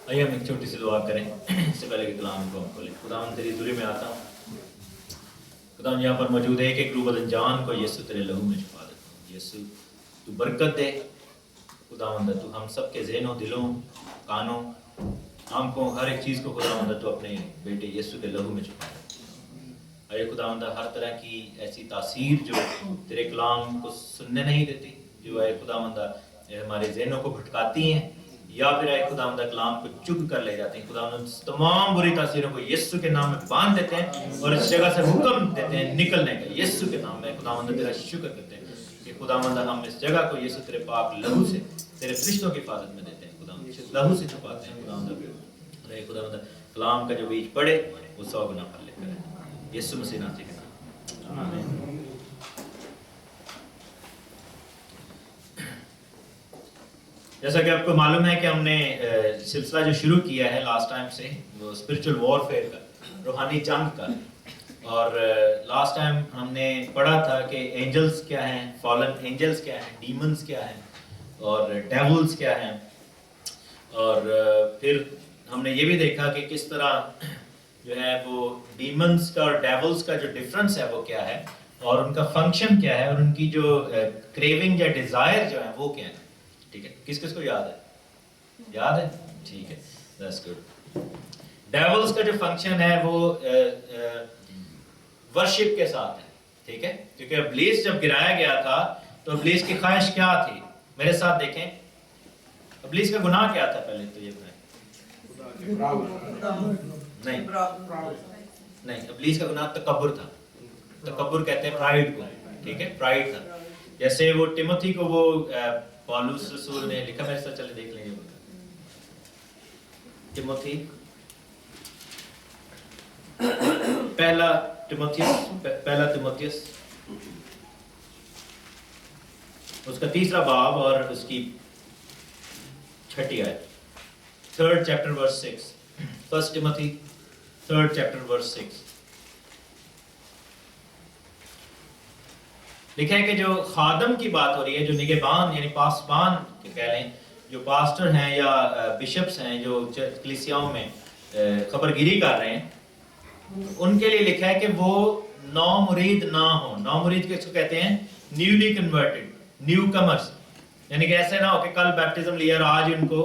آئیے ہم ایک چھوٹی سی دعا کریں اس سے پہلے کہ کلام کو ہم کھولیں. خداوند تیری حضوری میں آتا ہوں. خداوند یہاں پر موجود ہے ایک روح بدن جان کو یسوع تیرے لہو میں چھپا دیتا ہوں. یسوع تو برکت دے. خداوند تو ہم سب کے ذہنوں، دلوں، کانوں، آنکھوں، ہر ایک چیز کو خداوند تو اپنے بیٹے یسوع کے لہو میں چھپا دے. اے خداوند ہر طرح کی ایسی تاثیر جو تیرے کلام کو سننے نہیں دیتی، جو اے خداوند ہمارے ذہنوں کو بھٹکاتی ہیں یا پھر اے خداوند کلام کو چگ کر لے جاتے ہیں، خداوند تمام بری تاثیروں کو یسوع کے نام میں باندھ دیتے ہیں اور اس جگہ سے حکم دیتے ہیں نکلنے کا یسوع کے نام میں. خداوند تیرا شکر کرتے ہیں کہ خداوند ہم اس جگہ کو یسوع تیرے پاک لہو سے تیرے فرشتوں کی حفاظت میں دیتے ہیں. خداوند لہو سے چھپاتے ہیں. خداوند اے خداوند کلام کا جو بیج پڑے وہ 100 گنا پھل لے کر یسوع مسیح ناصری کے نام آمین. جیسا کہ آپ کو معلوم ہے کہ ہم نے سلسلہ جو شروع کیا ہے لاسٹ ٹائم سے وہ اسپرچل وارفیئر کا، روحانی جنگ کا. اور لاسٹ ٹائم ہم نے پڑھا تھا کہ اینجلز کیا ہیں، فالن اینجلز کیا ہیں، ڈیمنز کیا ہیں اور ڈیولز کیا ہیں. اور پھر ہم نے یہ بھی دیکھا کہ کس طرح جو ہے وہ ڈیمنز کا اور ڈیولز کا جو ڈفرنس ہے وہ کیا ہے اور ان کا فنکشن کیا ہے اور ان کی جو کریونگ یا ڈیزائر جو ہے وہ کیا ہے. ٹھیک ہے، کس کس کو یاد ہے؟ یاد ہے؟ ٹھیک ہے، دیٹس گڈ. ڈیولز کا جو فنکشن ہے وہ ورشپ کے ساتھ ہے. ٹھیک ہے، کیونکہ ابلیس جب گرایا گیا تھا تو ابلیس کی خواہش کیا تھی؟ میرے ساتھ دیکھیں، ابلیس کا گناہ کیا تھا؟ پہلے تو یہ بتائیں. نہیں، ابلیس کا گناہ تکبر تھا. تکبر کہتے ہیں پرائیڈ کو. ٹھیک ہے، پرائیڈ تھا. جیسے وہ ٹیموتھی کو وہ پالوس رسول نے لکھا، میرے ساتھ چلے دیکھ لیں گے. ٹیموتھی پہلا تیموتھیوس اس کا 3 باب اور اس کی 6 آیت. 3rd chapter verse 6. 1 Timothy 3rd chapter verse 6 لکھا ہے کہ جو خادم کی بات ہو رہی ہے، جو نگہبان یعنی پاسبان کہہ لیں، جو پاسٹر ہیں یا بشپس ہیں جو کلیسیاؤں میں خبر گیری کر رہے ہیں، ان کے لیے لکھا ہے کہ وہ نو مرید نہ ہوں. نو مرید کس کو کہتے ہیں؟ Newly converted, new comers. یعنی کہ ایسے نہ ہو کہ کل بیپٹزم لیا اور آج ان کو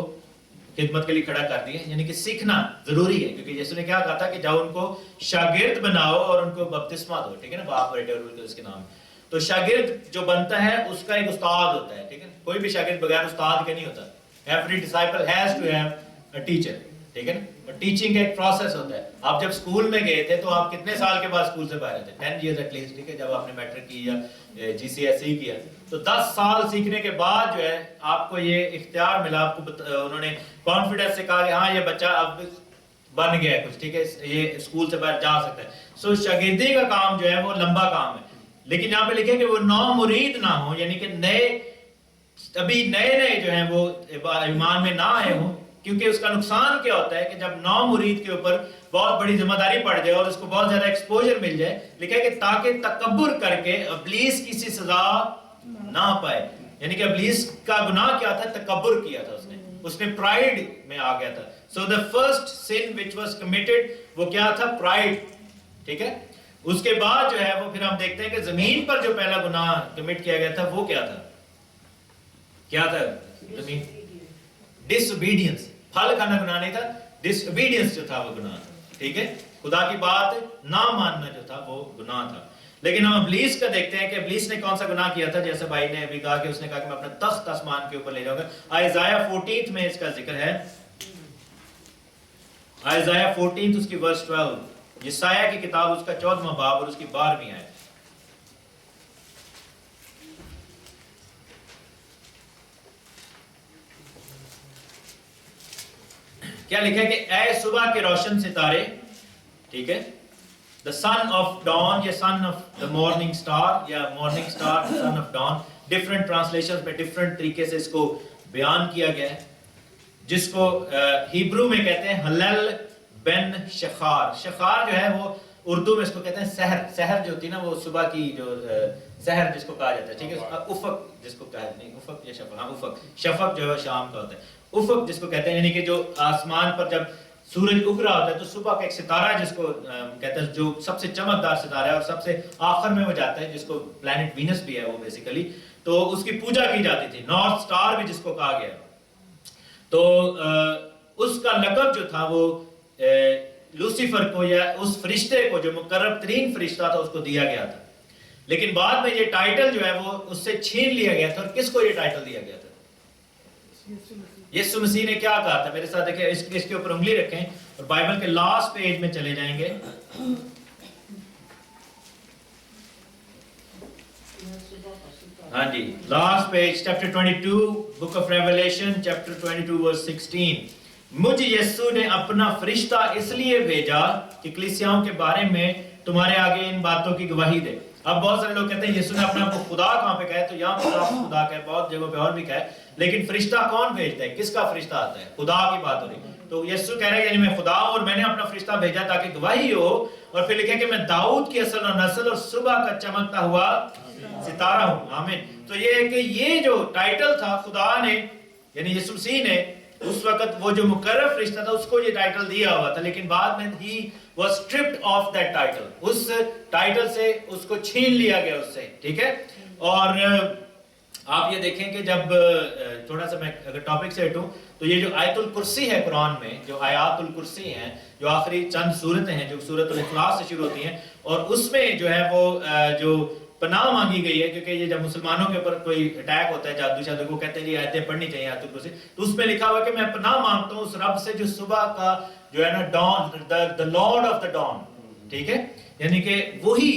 خدمت کے لیے کھڑا کر دیا. یعنی کہ سیکھنا ضروری ہے، کیونکہ یسوع نے کیا کہا تھا کہ جاؤ ان کو شاگرد بناؤ اور ان کو بپتسمہ دو. ٹھیک ہے نا، باپ بیٹے اور اس کے نام. تو شاگرد جو بنتا ہے اس کا ایک استاد ہوتا ہے. ٹھیک ہے، کوئی بھی شاگرد بغیر استاد کے نہیں ہوتا. Every disciple has to have a teacher. ٹھیک ہے نا، اور ٹیچنگ کا ایک پروسیس ہوتا ہے. آپ جب اسکول میں گئے تھے تو آپ کتنے سال کے بعد اسکول سے باہر تھے؟ 10 years at least. ٹھیک ہے، جب آپ نے میٹرک کی یا GCSE کیا تو 10 سال سیکھنے کے بعد جو ہے آپ کو یہ اختیار ملا. آپ کو انہوں نے کانفیڈنس سے کہا کہ ہاں یہ بچہ اب بن گیا ہے کچھ. ٹھیک ہے، یہ اسکول سے باہر جا سکتا ہے. سو شاگردی کا کام جو ہے وہ لمبا کام ہے. لیکن یہاں پہ لکھے کہ وہ نو مرید نہ ہوں، یعنی کہ ابھی نئے جو ہیں وہ ایمان میں نہ آئے ہوں. کیونکہ اس کا نقصان کیا ہوتا ہے کہ جب نو مرید کے اوپر بہت بڑی ذمہ داری پڑ جائے اور اس کو بہت زیادہ ایکسپوجر مل جائے، لکھا ہے کہ تاکہ تکبر کر کے ابلیس کسی سزا نہ پائے. یعنی کہ ابلیس کا گناہ کیا تھا؟ تکبر کیا تھا. اس نے پرائیڈ میں آ گیا تھا. سو the first sin which was committed وہ کیا تھا؟ پرائیڈ. ٹھیک ہے، اس کے بعد جو ہے وہ پھر ہم دیکھتے ہیں کہ زمین پر جو پہلا گناہ کمٹ کیا گیا تھا وہ کیا تھا؟ کیا تھا؟ زمین ڈس اوبیڈینس. پھل کھانا گناہ نہیں تھا، ڈس اوبیڈینس جو تھا وہ گناہ تھا. ٹھیک ہے، خدا کی بات نہ ماننا جو تھا وہ گناہ تھا. لیکن ہم ابلیس کا دیکھتے ہیں کہ ابلیس نے کون سا گناہ کیا تھا. جیسے بھائی نے ابھی کہا کہ اس نے کہا کہ میں اپنا تخت آسمان کے اوپر لے جاؤں گا. آئزایہ 14 میں اس کا ذکر ہے. آئزایہ 14 اس کی ورس 12، یسایہ کی کتاب اس کا 14واں باب اور اس کی 12ویں آیت. کیا لکھا ہے کہ اے صبح کے روشن ستارے. ٹھیک ہے، the son of dawn یا son of the morning star یا morning star the son of dawn. Different translations میں ڈفرنٹ طریقے سے اس کو بیان کیا گیا ہے، جس کو ہیبرو میں کہتے ہیں ہلل بن شخار. شخار جو ہے وہ اردو میں اس کو کہتے ہیں سحر. سحر جو ہوتی ہے نا وہ صبح کی جو سحر جس کو کہا جاتا ہے, ٹھیک ہے, افق جس کو کہا نہیں افق یا شفق, ہاں افق, شفق جو ہے شام کا ہوتا ہے, افق جس کو کہتے ہیں, یعنی کہ جو آسمان پر جب سورج اگ رہا ہوتا ہے تو صبح کا ایک ستارہ جس کو کہتے ہیں جو سب سے چمکدار ستارہ ہے اور سب سے آخر میں وہ جاتا ہے, جس کو پلانٹ وینس بھی ہے وہ بیسیکلی, تو اس کی پوجا کی جاتی تھی, نارتھ سٹار بھی جس کو کہا گیا. تو اس کا لقب جو تھا وہ لوسیفر کو یا اس فرشتے کو جو مقرب ترین فرشتہ تھا اس کو دیا گیا تھا. لیکن بعد میں یہ ٹائٹل جو ہے وہ اس سے چھین لیا گیا تھا. اور کس کو یہ ٹائٹل دیا گیا تھا؟ یسوع مسیح نے کیا کہا تھا؟ میرے ساتھ دیکھیں, اس کے اوپر انگلی رکھیں اور بائبل کے لاسٹ پیج میں چلے جائیں گے. ہاں جی, last page, chapter 22, book of Revelation, chapter 22 verse 16. مجھ یسوع نے اپنا فرشتہ اس لیے بھیجا کہ کلیسیاؤں کے بارے میں تمہارے آگے ان باتوں کی گواہی دے. اب بہت سارے لوگ کہتے ہیں یسوع نے اپنے آپ کو خدا کہاں پہ کہا ہے, تو یہاں خدا کہا ہے, بہت جگہوں پہ اور بھی کہا ہے, لیکن فرشتہ کون بھیجتا ہے؟ کس کا فرشتہ آتا ہے؟ خدا کی بات ہو رہی ہے. تو یسوع کہہ رہے ہیں یعنی میں خدا ہوں اور میں نے اپنا فرشتہ بھیجا تاکہ گواہی ہو. اور پھر لکھا کہ میں داؤد کی اصل اور نسل اور صبح کا چمکتا ہوا ستارہ ہوں. آمین. تو یہ ہے کہ یہ جو ٹائٹل تھا خدا نے یعنی یسوع مسیح نے اس وقت وہ جو مقرر فرشتہ تھا اس کو یہ ٹائٹل دیا ہوا تھا, لیکن بعد میں he was stripped of that title, اس ٹائٹل سے اس کو چھین لیا گیا اس سے, ٹھیک ہے. اور آپ یہ دیکھیں کہ جب تھوڑا سا میں اگر ٹاپک سے ہٹوں تو یہ جو آیت الکرسی ہے قرآن میں, جو آیات الکرسی ہیں, جو آخری چند صورتیں ہیں جو سورۃ الاخلاص سے شروع ہوتی ہیں, اور اس میں جو ہے وہ جو پناہ مانگی گئی ہے, کیونکہ یہ جب مسلمانوں کے اوپر کوئی اٹیک ہوتا ہے جادو شادو کو کہتے ہیں یہ آیتیں پڑھنی چاہیے آیت الکرسی, تو اس میں لکھا ہوا ہے کہ میں پناہ مانگتا ہوں اس رب سے جو صبح کا جو ہے نا Dawn, the Lord of the dawn, ٹھیک ہے, یعنی کہ وہی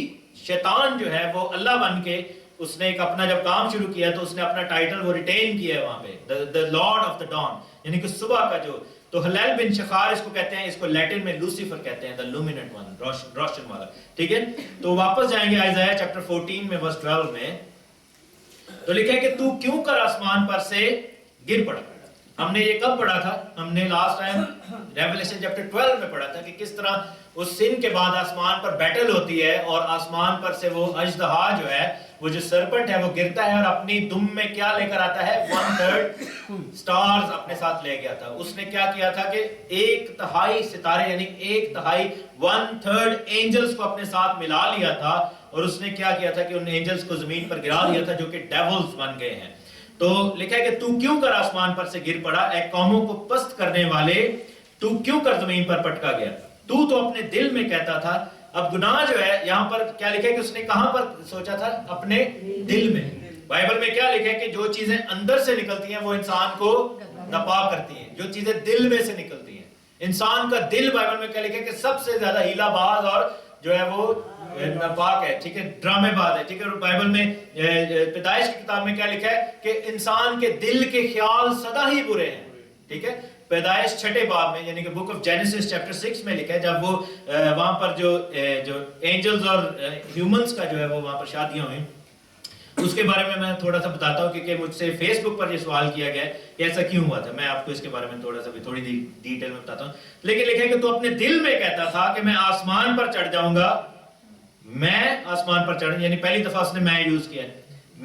شیطان جو ہے وہ اللہ بن کے اس نے ایک اپنا جب کام شروع کیا تو اس نے اپنا ٹائٹل وہ ریٹین کیا ہے وہاں پہ, the Lord of the dawn, یعنی کہ صبح کا جو. تو ہلیل بن شخار اس کو کہتے ہیں, اس کو لیٹن میں لوسیفر کہتے ہیں, the luminant one, روشن والا, ٹھیک ہے. تو واپس جائیں گے آئزایا چیپٹر 14 میں ورس 12 میں, تو لکھا ہے کہ تو کیوں کر آسمان پر سے گر پڑا. ہم نے یہ کب پڑھا تھا؟ ہم نے لاسٹ ٹائم ریویلیشن چیپٹر 12 میں پڑھا تھا کہ کس طرح اس سن کے بعد آسمان پر بیٹل ہوتی ہے اور آسمان پر سے وہ اژدہا جو ہے وہ جو سرپنٹ ہے وہ گرتا ہے اور اپنی دم میں کیا لے کر آتا ہے؟ 1/3 سٹارز اپنے ساتھ لے گیا تھا. اس نے کیا کیا تھا کہ 1/3 ستارے یعنی 1/3 1/3 اینجلز کو اپنے ساتھ ملا لیا تھا, اور اس نے کیا کیا تھا کہ ان اینجلز کو زمین پر گرا دیا تھا جو کہ ڈیولز بن گئے ہیں. تو لکھا ہے کہ تو کیوں کر آسمان پر سے گر پڑا, اے قوموں کو پست کرنے والے, تو کیوں کر زمین پر پٹکا گیا. تو اپنے دل میں کہتا تھا. اب گناہ جو ہے یہاں پر کیا لکھا ہے کہ اس نے کہاں پر سوچا تھا؟ اپنے دل میں. بائبل میں کیا لکھا ہے کہ جو چیزیں اندر سے نکلتی ہیں وہ انسان کو ناپاک کرتی ہیں, جو چیزیں دل میں سے نکلتی ہیں. انسان کا دل بائبل میں کیا لکھا ہے کہ سب سے زیادہ ہیلا باز اور جو ہے وہ ناپاک ہے, ٹھیک ہے, ڈرامے باز ہے, ٹھیک ہے. اور بائبل میں پیدائش کی کتاب میں کیا لکھا ہے کہ انسان کے دل کے خیال سدا ہی برے ہیں, ٹھیک ہے. پیدائش 6 باب میں یعنی کہ بک آف جینیسس چیپٹر 6 میں لکھا ہے جب وہ وہاں پر جو اینجلز اور ہیومنز کا جو ہے وہ وہاں پر شادیاں ہوئیں, اس کے بارے میں تھوڑا سا بتاتا ہوں کیونکہ مجھ سے فیس بک پر یہ سوال کیا گیا ہے کہ ایسا کیوں ہوا تھا. میں آپ کو اس کے بارے میں تھوڑی ڈیٹیل میں بتاتا ہوں. لیکن لکھا ہے کہ تو اپنے دل میں کہتا تھا کہ میں آسمان پر چڑھ جاؤں گا, میں آسمان پر چڑھ, یعنی پہلی دفعہ اس نے میں یوز کیا ہے,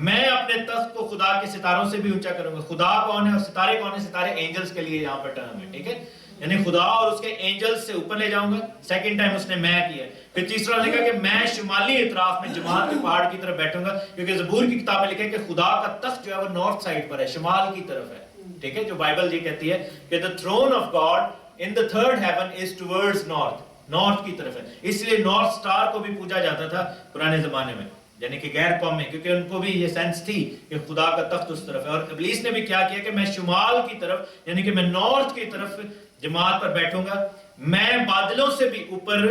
میں اپنے تخت کو خدا کے ستاروں سے بھی اونچا کروں گا. خدا کون ہے اور ستارے کون ہیں؟ ستارے اینجلز کے لیے یہاں پر ٹرم ہے, ٹھیک ہے, یعنی خدا اور اس کے اینجلز سے اوپر لے جاؤں گا. سیکنڈ ٹائم اس نے میں کیا. پھر تیسرا لکھا کہ میں شمالی اطراف میں جماعت کے پہاڑ کی طرف بیٹھوں گا, کیونکہ زبور کی کتاب میں لکھا ہے کہ خدا کا تخت جو ہے وہ نارتھ سائڈ پر ہے, شمال کی طرف ہے, ٹھیک ہے. جو بائبل یہ کہتی ہے کہ the throne of God in the third heaven is towards north, north کی طرف ہے. اس لیے نارتھ سٹار کو بھی پوجا جاتا تھا پرانے زمانے میں, یعنی کہ غیر قوم میں, کیونکہ ان کو بھی یہ سینس تھی کہ خدا کا تخت اس طرف ہے. اور ابلیس نے بھی کیا کیا کہ میں شمال کی طرف یعنی کہ میں نارتھ کی طرف جماعت پر بیٹھوں گا, میں بادلوں سے بھی اوپر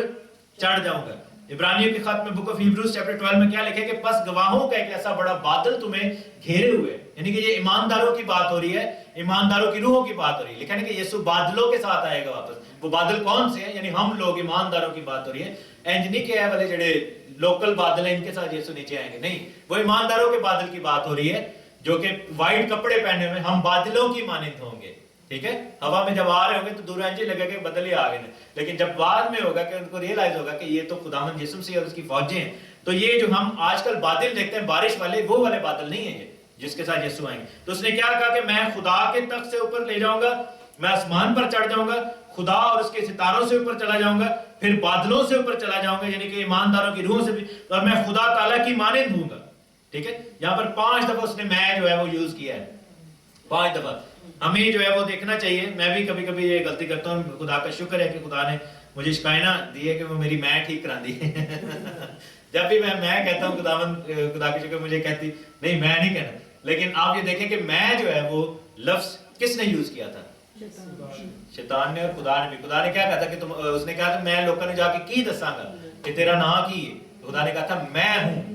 چڑھ جاؤں گا. عبرانیوں کے خط میں بک آف ہیبروز چیپٹر 12 میں کیا لکھا ہے کہ پس گواہوں کا ایک ایسا بڑا بادل تمہیں گھیرے ہوئے, یعنی کہ یہ ایمانداروں کی بات ہو رہی ہے, ایمانداروں کی روحوں کی بات ہو رہی ہے. لکھا ہے کہ یسوع بادلوں کے ساتھ آئے گا واپس. وہ بادل کون سے ہیں؟ یعنی ہم لوگ ایمانداروں کی بات ہو رہی ہے. اینج نہیں کہ والے جڑے لوکل بادل ہیں ان کے ساتھ یسوع نیچے آئیں گے, نہیں, وہ ایمانداروں کے بادل کی بات ہو رہی ہے جو کہ وائٹ کپڑے پہنے ہوئے, ہم بادلوں کی مانند ہوں گے. ٹھیک ہے, ہوا میں جب آ رہے ہوں گے تو دور انجی لگے کہ بدل ہی آ گئے, لیکن جب بعد میں ہوگا کہ ان کو ریئلائز ہوگا کہ یہ تو خداوند یسوع مسیح اور اس کی فوجیں ہیں. تو یہ جو ہم آج کل بادل دیکھتے ہیں بارش والے, وہ والے بادل نہیں ہیں یہ جس کے ساتھ یسوع آئیں گے. تو اس نے کیا کہا کہ میں خدا کے تخت سے اوپر لے جاؤں گا, میں آسمان پر چڑھ جاؤں گا, خدا اور اس کے ستاروں سے اوپر چلا جاؤں گا, پھر بادلوں سے اوپر چلا جاؤں گا, یعنی کہ ایمانداروں کی روحوں سے بھی, اور میں خدا تعالیٰ کی مانند ہوں گا. ٹھیک ہے, یہاں پر 5 دفعہ اس نے میں جو ہے وہ یوز کیا ہے, 5 دفعہ. ہمیں جو ہے وہ دیکھنا چاہیے. میں بھی کبھی کبھی یہ غلطی کرتا ہوں, خدا کا شکر ہے کہ خدا نے مجھے شکاینا دی ہے کہ وہ میری میں ٹھیک کرا دی. جب بھی میں کہتا ہوں خدا کی شکر مجھے کہتی نہیں میں نہیں کہنا, لیکن آپ یہ دیکھیں کہ میں جو ہے وہ لفظ کس نے یوز کیا تھا؟ شیطان نے اور خدا نے بھی. خدا نے کیا کہا تھا کہ اس نے کہا تھا میں لوگوں نے جا کے کی دساں گا کہ تیرا نام کی ہے. خدا نے کہا تھا میں ہوں.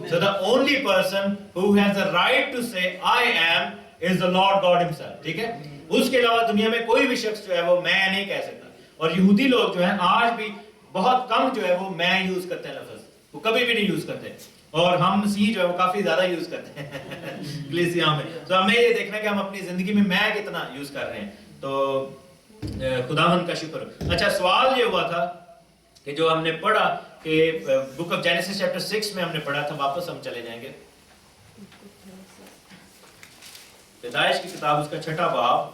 So the only person who has the right to say I am is the Lord God himself. ٹھیک ہے, اس کے علاوہ دنیا میں کوئی بھی شخص جو ہے وہ میں نہیں کہہ سکتا. اور یہودی لوگ جو ہیں آج بھی بہت کم جو ہے وہ میں یوز کرتے ہیں لفظ, وہ کبھی بھی نہیں یوز کرتے, اور ہم مسیح جو ہے وہ کافی زیادہ یوز کرتے ہیں کلیسیا میں. تو ہمیں یہ دیکھنا کہ ہم اپنی زندگی میں کتنا یوز کر رہے ہیں. تو خداوند کا شکر. اچھا, سوال یہ ہوا تھا کہ جو ہم نے پڑھا کہ بک آف جینیسس چیپٹر 6 میں ہم نے پڑھا تھا, واپس ہم چلے جائیں گے. پیدائش کی کتاب اس کا 6واں باب,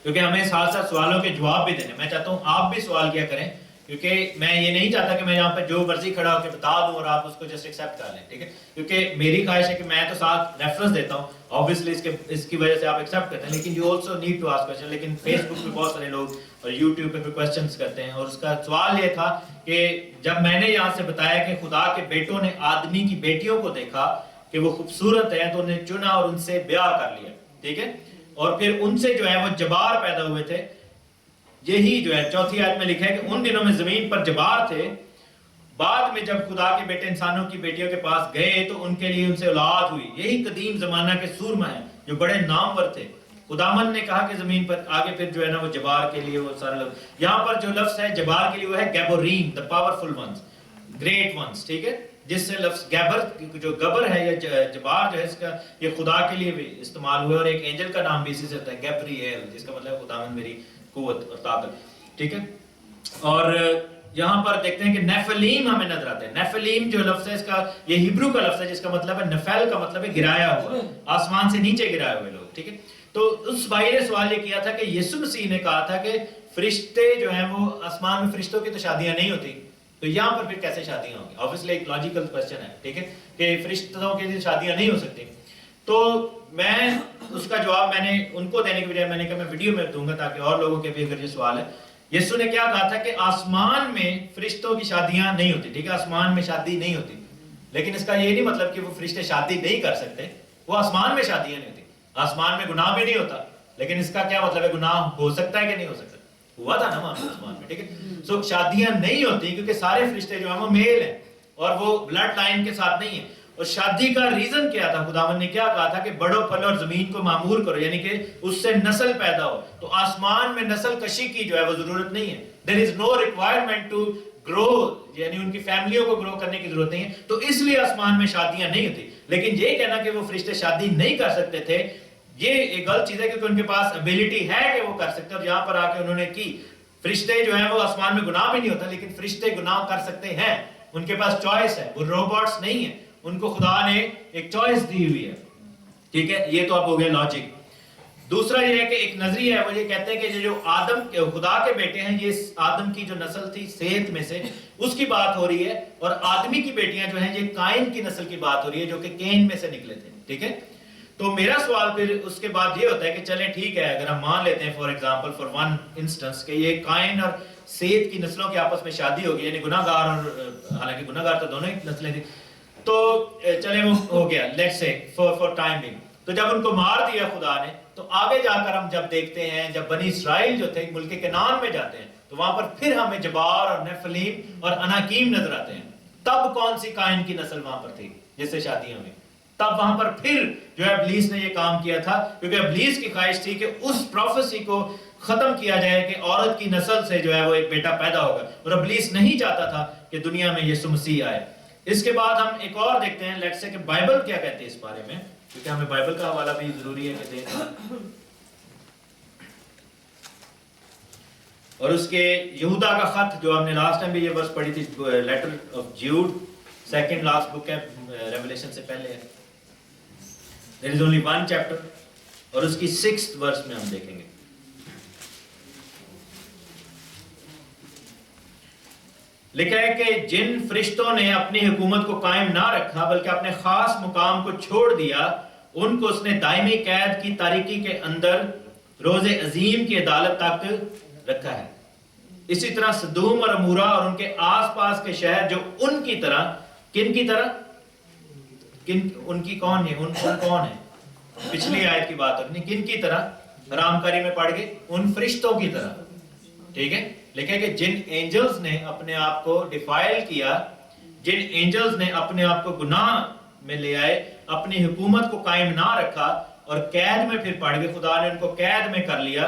کیونکہ ہمیں ساتھ ساتھ سوالوں کے جواب بھی دینے. میں چاہتا ہوں آپ بھی سوال کیا کریں, کیونکہ میں یہ نہیں چاہتا کہ میں یہاں پہ جو مرضی کھڑا ہو کے بتا دوں اور آپ اس کو جسٹ ایکسیپٹ کر لیں. ٹھیک ہے, کیونکہ میری خواہش ہے کہ میں تو ساتھ ریفرنس دیتا ہوں, obviously اس کی وجہ سے آپ ایکسیپٹ کرتے ہیں, لیکن you also need to ask question. لیکن فیس بک پہ بہت سارے لوگ اور یوٹیوب پہ بھی کوسچنس کرتے ہیں, اور اس کا سوال یہ تھا کہ جب میں نے یہاں سے بتایا کہ خدا کے بیٹوں نے آدمی کی بیٹیوں کو دیکھا کہ وہ خوبصورت ہیں تو انہیں چنا اور ان سے بیاہ کر لیا. ٹھیک ہے, اور پھر ان سے جو ہے وہ جبار پیدا ہوئے تھے. یہی جو ہے 4 آیت میں لکھا ہے کہ ان دنوں میں زمین پر جبار تھے. بعد میں جب خدا کے بیٹے انسانوں کی بیٹیوں کے پاس گئے تو ان کے لیے ان سے اولاد ہوئی. یہی قدیم زمانہ کے سورما ہیں جو بڑے نامور تھے. خداوند نے کہا کہ زمین پر آگے پھر جو ہے نا وہ جبار کے لیے وہ سارے لفظ, یہاں پر جو لفظ ہے جبار کے لیے وہ ہے گیبوریم, the powerful ones, great ones. ٹھیک ہے, جس سے لفظ گیبر جو گبر ہے یا جبار جو ہے اس کا یہ خدا کے لیے بھی استعمال ہوا, اور ایک اینجل کا نام بھی اسی سے ہوتا ہے گیبریل, جس کا مطلب خداوند میری قوت اور طاقت. ٹھیک ہے, اور یہاں پر دیکھتے ہیں کہ نیفلیم ہمیں نظر آتے ہیں. نیفلیم جو لفظ ہے اس کا یہ ہیبرو کا لفظ ہے جس کا مطلب ہے نفل, کا مطلب ہے گرایا ہوا, آسمان سے نیچے گرائے ہوئے لوگ. ٹھیک ہے, تو اس بھائی نے سوال یہ کیا تھا کہ یسوع مسیح نے کہا تھا کہ فرشتے جو ہیں وہ آسمان میں, فرشتوں کی تو شادیاں نہیں ہوتی, تو یہاں پر پھر کیسے شادیاں ہوں گی؟ obviously ایک لاجیکل کوسچن ہے. ٹھیک ہے, کہ فرشتوں کی شادیاں نہیں ہو سکتی. تو میں اس کا جواب میں نے ان کو دینے کے بجائے میں نے کہا میں ویڈیو میں دوں گا تاکہ اور لوگوں کے بھی اگر یہ سوال ہے. یسوع نے کیا کہا تھا کہ آسمان میں فرشتوں کی شادیاں نہیں ہوتی. ٹھیک ہے, آسمان میں شادی نہیں ہوتی, لیکن اس کا یہ نہیں مطلب کہ وہ فرشتے شادی نہیں کر سکتے. وہ آسمان میں شادیاں نہیں ہوتی, آسمان میں گناہ بھی نہیں ہوتا, لیکن اس کا کیا مطلب ہے گناہ ہو سکتا ہے کہ نہیں ہو سکتا؟ ہوا تھا نا آسمان میں. ٹھیک ہے, سو شادیاں نہیں ہوتی کیونکہ سارے فرشتے جو ہیں وہ میل ہیں اور وہ بلڈ لائن کے ساتھ نہیں ہیں. اور شادی کا ریزن کیا تھا؟ خداوند نے کیا کہا تھا کہ بڑھو پھلو اور زمین کو معمور کرو, یعنی کہ اس سے نسل پیدا ہو. تو آسمان میں نسل کشی کی جو ہے وہ ضرورت نہیں ہے. there is no requirement to grow, یعنی ان کی فیملیوں کو گرو کرنے کی ضرورت نہیں ہے, تو اس لیے آسمان میں شادیاں نہیں ہوتی. لیکن یہ کہنا کہ وہ فرشتے شادی نہیں کر سکتے تھے یہ ایک غلط چیز ہے, کیونکہ ان کے پاس ابیلٹی ہے کہ وہ کر سکتے, اور یہاں پر آ کے انہوں نے کی. فرشتے جو ہیں وہ آسمان میں گناہ بھی نہیں ہوتا, لیکن فرشتے گناہ کر سکتے ہیں, ان کے پاس چوائس ہے, وہ روبوٹس نہیں ہیں, ان کو خدا نے ایک چوائس دی ہوئی ہے. ٹھیک ہے, یہ تو اب ہو گیا لاجک. دوسرا یہ ہے کہ ایک نظریہ ہے, وہ یہ کہتے ہیں کہ جو آدم خدا کے بیٹے ہیں, یہ آدم کی جو نسل تھی صحت میں سے اس کی بات ہو رہی ہے, اور آدمی کی بیٹیاں جو ہیں یہ قائن کی نسل کی بات ہو رہی ہے جو کہ کین میں سے نکلے تھے. ٹھیک ہے, تو میرا سوال پھر اس کے بعد یہ ہوتا ہے کہ چلیں ٹھیک ہے, اگر ہم مان لیتے ہیں for example for one instance کہ یہ قائن اور سیت کی نسلوں کی آپس میں شادی ہوگی, یعنی گناہ گار, اور حالانکہ گناہ گار تو دونوں ہی نسلیں تھیں, تو چلیں وہ ہو گیا let's say for time being. تو جب ان کو مار دیا خدا نے, تو آگے جا کر ہم جب دیکھتے ہیں جب بنی اسرائیل جو تھے ملک کنعان میں جاتے ہیں, تو وہاں پر پھر ہمیں جبار اور نیفلیم اور اناکیم نظر آتے ہیں. تب کون سی قائن کی نسل وہاں پر تھی جس سے شادیاں ہوئی؟ تب وہاں پر پھر جو ہے ابلیس نے یہ کام کیا تھا, کیونکہ ابلیس کی خواہش تھی کہ اس پروفیسی کو ختم کیا جائے کہ عورت کی نسل سے جو ہے وہ ایک بیٹا پیدا ہوگا, اور ابلیس نہیں چاہتا تھا کہ دنیا میں یسوع مسیح آئے. اس کے بعد ہم ایک اور دیکھتے ہیں لیٹس سے کہ بائبل کیا کہتے ہیں اس بارے میں، کیونکہ ہمیں بائبل کا حوالہ بھی ضروری ہے کہ دیں. اور اس کے یہودا کا خط جو ہم نے لاسٹ ٹائم بھی یہ ورس پڑھی تھی، letter of Jude, second last book ہے ریویلیشن سے پہلے ہے. there is only one chapter اور اس کی 6th ورس میں ہم دیکھیں گے. لکھا ہے کہ جن فرشتوں نے اپنی حکومت کو قائم نہ رکھا بلکہ اپنے خاص مقام کو چھوڑ دیا، ان کو اس نے دائمی قید کی تاریکی کے اندر روز عظیم کی عدالت تک رکھا ہے. اسی طرح سدوم اور عمورہ اور ان کے آس پاس کے شہر جو ان کی طرح، کن کی طرح، ان کی کون ہے، ان کون ہے، پچھلی آیت کی بات ہے، کن کی طرح، حرام کاری میں پڑھ گئے، ان فرشتوں کی طرح. ٹھیک ہے، لکھا ہے کہ جن اینجلز نے اپنے آپ کو ڈیفائل کیا، جن اینجلز نے اپنے آپ کو گناہ میں لے آئے، اپنی حکومت کو قائم نہ رکھا اور قید میں، پھر پڑھ گئے خدا نے ان کو قید میں کر لیا،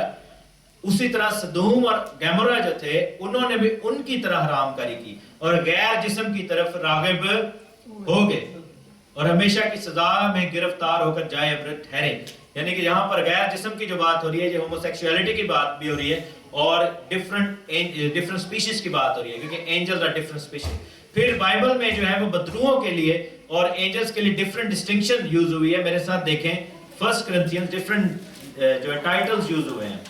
اسی طرح سدوم اور گمورہ جو تھے انہوں نے بھی ان کی طرح حرام کاری کی اور غیر جسم کی طرف راغب ہو گئے اور ہمیشہ کی سزا میں گرفتار ہو کر جائے عبرت ٹھہرے. یعنی کہ یہاں پر غیر جسم کی جو بات ہو رہی ہے، یہ ہومو سیکسولیٹی کی بات بھی ہو رہی ہے اور ڈفرنٹ سپیشیز کی بات ہو رہی ہے، کیونکہ اینجلز آر ڈفرنٹ سپیشیز. پھر بائبل میں جو ہے وہ بدروؤں کے لیے اور اینجلز کے لیے ڈفرنٹ ڈسٹنکشن یوز ہوئی ہے. میرے ساتھ دیکھیں 1 کرنتھینز، ڈفرنٹ جو ہے ٹائٹلز یوز ہوئے ہیں.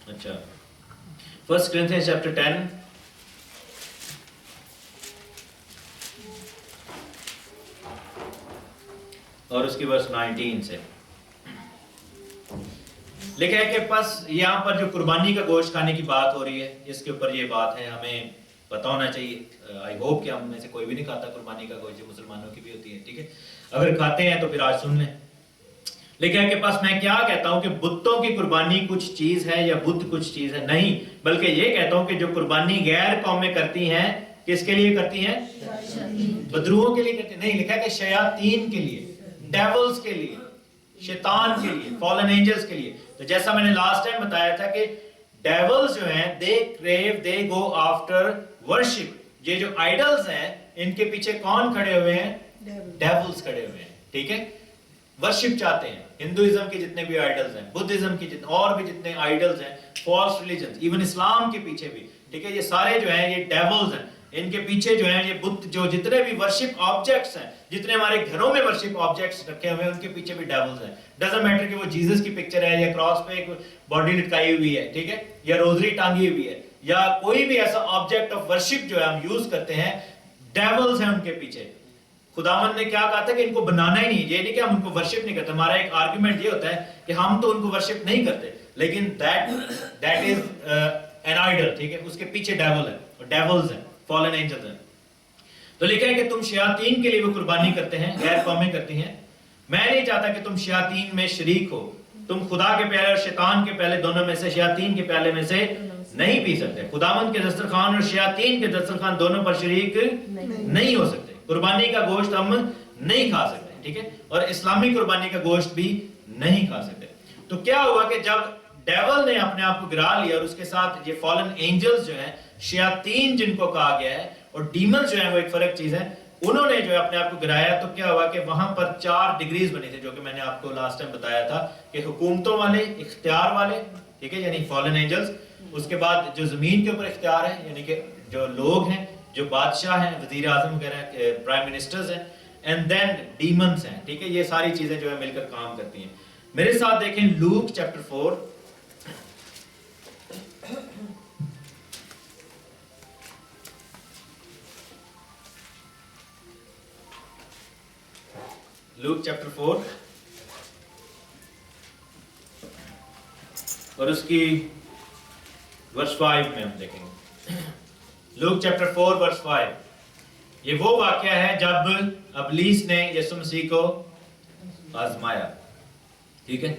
اچھا 1 Corinthians chapter 10 اور اس کی verse 19 سے لکھا ہے کہ پس یہاں پر جو قربانی کا گوشت کھانے کی بات ہو رہی ہے، اس کے اوپر یہ بات ہے، ہمیں پتہ ہونا چاہیے. آئی ہوپ کہ ہم میں سے کوئی بھی نہیں کھاتا قربانی کا گوشت، جو مسلمانوں کی بھی ہوتی ہے. ٹھیک ہے، اگر کھاتے ہیں تو پھر آج سن لیں. لکھا ہے کہ پس میں کیا کہتا ہوں کہ بتوں کی قربانی کچھ چیز ہے یا بت کچھ چیز ہے؟ نہیں، بلکہ یہ کہتا ہوں کہ جو قربانی غیر قومیں کرتی ہیں، کس کے لیے کرتی ہیں؟ بدروؤں کے لیے کرتی ہیں. نہیں، لکھا ہے کہ شیاطین کے لیے، ڈیولز کے لیے، شیطان کے لیے، فالن اینجلز کے لیے. تو جیسا میں نے لاسٹ ٹائم بتایا تھا کہ ڈیولز جو ہیں they crave, they go after worship. یہ جو آئیڈلز ہیں ان کے پیچھے کون کھڑے ہوئے ہیں؟ ڈیولز کھڑے ہوئے ہیں. ٹھیک ہے، ورشپ چاہتے ہیں. ہندوازم کے جتنے بھی آئیڈلز ہیں، بدھزم کے جتنے اور بھی جتنے آئیڈلز ہیں، فالس ریلیجنز، ایون اسلام کے پیچھے بھی، ٹھیک ہے، یہ سارے جو ہیں یہ ڈیولز ہیں. ان کے پیچھے جو ہیں یہ بت، جو جتنے بھی ورشپ آبجیکٹس ہیں، جتنے ہمارے گھروں میں ورشپ آبجیکٹس رکھے ہوئے ہیں، ان کے پیچھے بھی ڈیولز ہیں. ڈزنٹ میٹر کہ وہ جیزس کی پکچر ہے یا کراس پہ ایک باڈی لٹکائی ہوئی ہے، ٹھیک ہے، یا روزری ٹانگی ہوئی ہے، یا کوئی بھی ایسا آبجیکٹ آف ورشپ جو ہے ہم یوز کرتے ہیں، ڈیولز ہیں ان کے پیچھے. خداوند نے کیا کہا تھا کہ ان کو بنانا ہی نہیں. یہ نہیں کہ ہم ان کو ورشپ نہیں کرتے. ہمارا ایک آرگومنٹ یہ ہوتا ہے کہ ہم تو ان کو ورشپ نہیں کرتے، لیکن دیٹ از این آئیڈل. ٹھیک ہے، اس کے پیچھے ڈیول ہے، ڈیولز ہیں، فالن اینجلز ہیں. تو لکھا ہے کہ تم شیاطین کے لیے وہ قربانی کرتے ہیں، غیر قومیں کرتی ہیں. میں نہیں چاہتا کہ تم شیاطین میں شریک ہو. تم خدا کے پیالے اور شیطان کے پیالے دونوں میں سے، شیاطین کے پیالے میں سے نہیں پی سکتے. خداوند کے دسترخوان اور شیاطین کے دسترخوان دونوں پر شریک نہیں ہو سکتے. قربانی کا گوشت ہم نہیں کھا سکتے، ٹھیک ہے، اور اسلامی قربانی کا گوشت بھی نہیں کھا سکتے. تو کیا ہوا کہ جب ڈیول نے اپنے آپ کو گرا لیا اور اس کے ساتھ یہ فالن اینجلز جو ہیں، شیاطین جن کو کہا گیا ہے، اور ڈیمنز جو ہیں وہ ایک فرق چیز ہے، انہوں نے جو ہے اپنے آپ کو گرایا. تو کیا ہوا کہ وہاں پر 4 ڈگریز بنی تھی، جو کہ میں نے آپ کو لاسٹ ٹائم بتایا تھا کہ حکومتوں والے، اختیار والے، ٹھیک ہے، یعنی فالن اینجلز. اس کے بعد جو زمین کے اوپر اختیار ہے، یعنی کہ جو لوگ ہیں، جو بادشاہ ہیں، وزیر اعظم وغیرہ، پرائم منسٹرز ہیں، اینڈ دین ڈیمنز ہیں. ٹھیک ہے، یہ ساری چیزیں جو ہے مل کر کام کرتی ہیں. میرے ساتھ دیکھیں لوک چیپٹر 4. لوک چیپٹر 4 اور اس کی ورس 5 میں ہم دیکھیں گے. لوک چیپٹر 4 ورس 5. یہ وہ واقعہ ہے جب ابلیس نے یسوع مسیح کو آزمایا. ٹھیک ہے،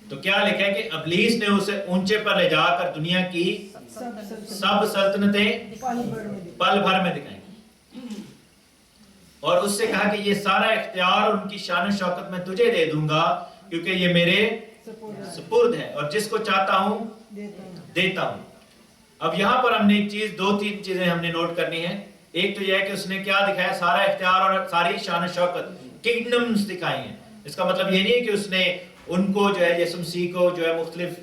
تو کیا لکھا ہے کہ ابلیس نے اسے اونچے پر لے جا کر دنیا کی سب سلطنتیں پل بھر میں دکھائیں. اور اس سے کہا کہ یہ سارا اختیار اور ان کی شان و شوکت میں تجھے دے دوں گا کیونکہ یہ میرے سپرد ہے اور جس کو چاہتا ہوں دیتا ہوں. اب یہاں پر ہم نے ایک چیز 2-3 چیزیں ہم نے نوٹ کرنی ہے. ایک تو یہ ہے کہ اس نے کیا دکھایا, سارا اختیار اور ساری شان و شوکت, کنگڈمز دکھائی ہیں. اس کا مطلب یہ نہیں ہے کہ اس نے ان کو جو ہے یسوع مسیح کو جو ہے مختلف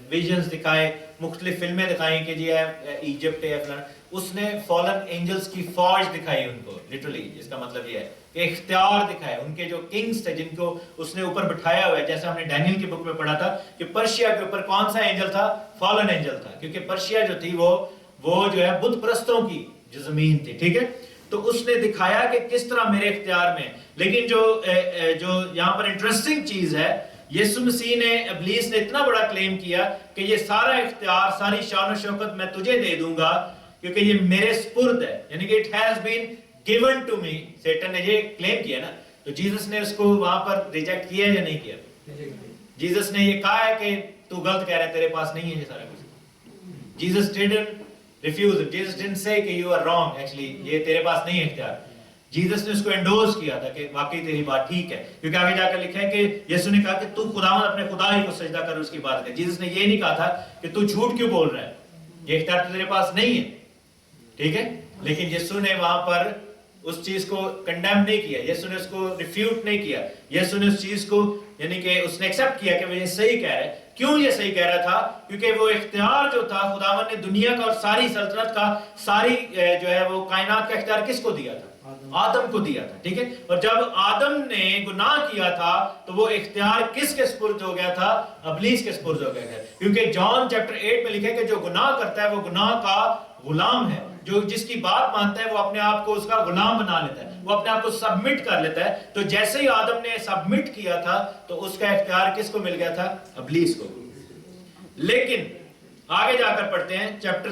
ویژنز دکھائے, مختلف فلمیں دکھائیں کہ جی ہے ایجپٹ ہے فلانا. اس نے فالن اینجلز کی فوج دکھائی ان کو لٹرلی. اس کا مطلب یہ ہے کہ اختیار دکھائے ان کے جو کنگز تھے جن کو اس نے اوپر بٹھایا ہوا ہے. جیسے ہم نے ڈینیل کی بک میں پڑھا تھا کہ پرشیا کے اوپر کون سا اینجل تھا, فالن اینجل تھا, کیونکہ پرشیا جو تھی وہ جو ہے بت پرستوں کی جو زمین تھی. ٹھیک ہے, تو اس نے دکھایا کہ کس طرح میرے اختیار میں. لیکن جو یہاں پر انٹرسٹنگ چیز ہے, یسوع مسیح نے, ابلیس نے اتنا بڑا کلیم کیا کہ یہ سارا اختیار, ساری شان و شوکت میں تجھے دے دوں گا کیونکہ یہ میرے سپرد ہے, یعنی کہ it has been given to me. Satan نے یہ کلیم کیا نا, تو جیسس نے اس کو وہاں پر ریجیکٹ کیا یا نہیں کیا؟ جیسس نے یہ کہا ہے کہ تو غلط کہہ رہا ہے, تیرے پاس نہیں ہے یہ سارا کچھ. Jesus didn't refuse it. Jesus didn't say کہ یو آر رانگ, ایکچولی یہ تیرے پاس نہیں ہے اختیار. جیسس نے اس کو انڈورس کیا تھا کہ واقعی تیری بات ٹھیک ہے, کیونکہ آگے جا کر لکھا ہے کہ یسوع نے کہا کہ تو خداوند اپنے خدا ہی کو سجدہ کر, اس کی بات کر. جیسس نے یہ نہیں کہا تھا کہ تو جھوٹ کیوں بول رہا ہے, یہ اختیار تو تیرے پاس نہیں ہے. ٹھیک ہے, لیکن یسوع نے وہاں پر اس چیز کو کنڈیم نہیں کیا, یسوع نے اس کو ریفیوٹ نہیں کیا. یسوع نے اس چیز کو یعنی کہ اس نے ایکسپٹ کیا کہ وہ یہ صحیح کہہ رہا ہے. کیوں یہ صحیح کہہ رہا تھا؟ کیونکہ وہ اختیار جو تھا خداوند نے دنیا کا اور ساری سلطنت کا, ساری جو ہے وہ کائنات کا اختیار کس کو دیا تھا؟ آدم کو دیا تھا. ٹھیک ہے, اور جب آدم نے گناہ کیا تھا تو وہ اختیار کس کے سپرد ہو گیا تھا؟ ابلیس کے سپرد ہو گیا تھا. کیونکہ جان چیپٹر 8 میں لکھا ہے کہ جو گناہ کرتا ہے وہ گناہ کا غلام ہے. جو جس کی بات مانتا ہے وہ اپنے آپ کو اس کا غلام بنا لیتا ہے, وہ اپنے آپ کو سبمٹ کر لیتا ہے. تو جیسے ہی آدم نے سبمٹ کیا تھا تو اس کا اختیار کس کو مل گیا تھا؟ ابلیس کو. لیکن آگے جا کر پڑھتے ہیں چیپٹر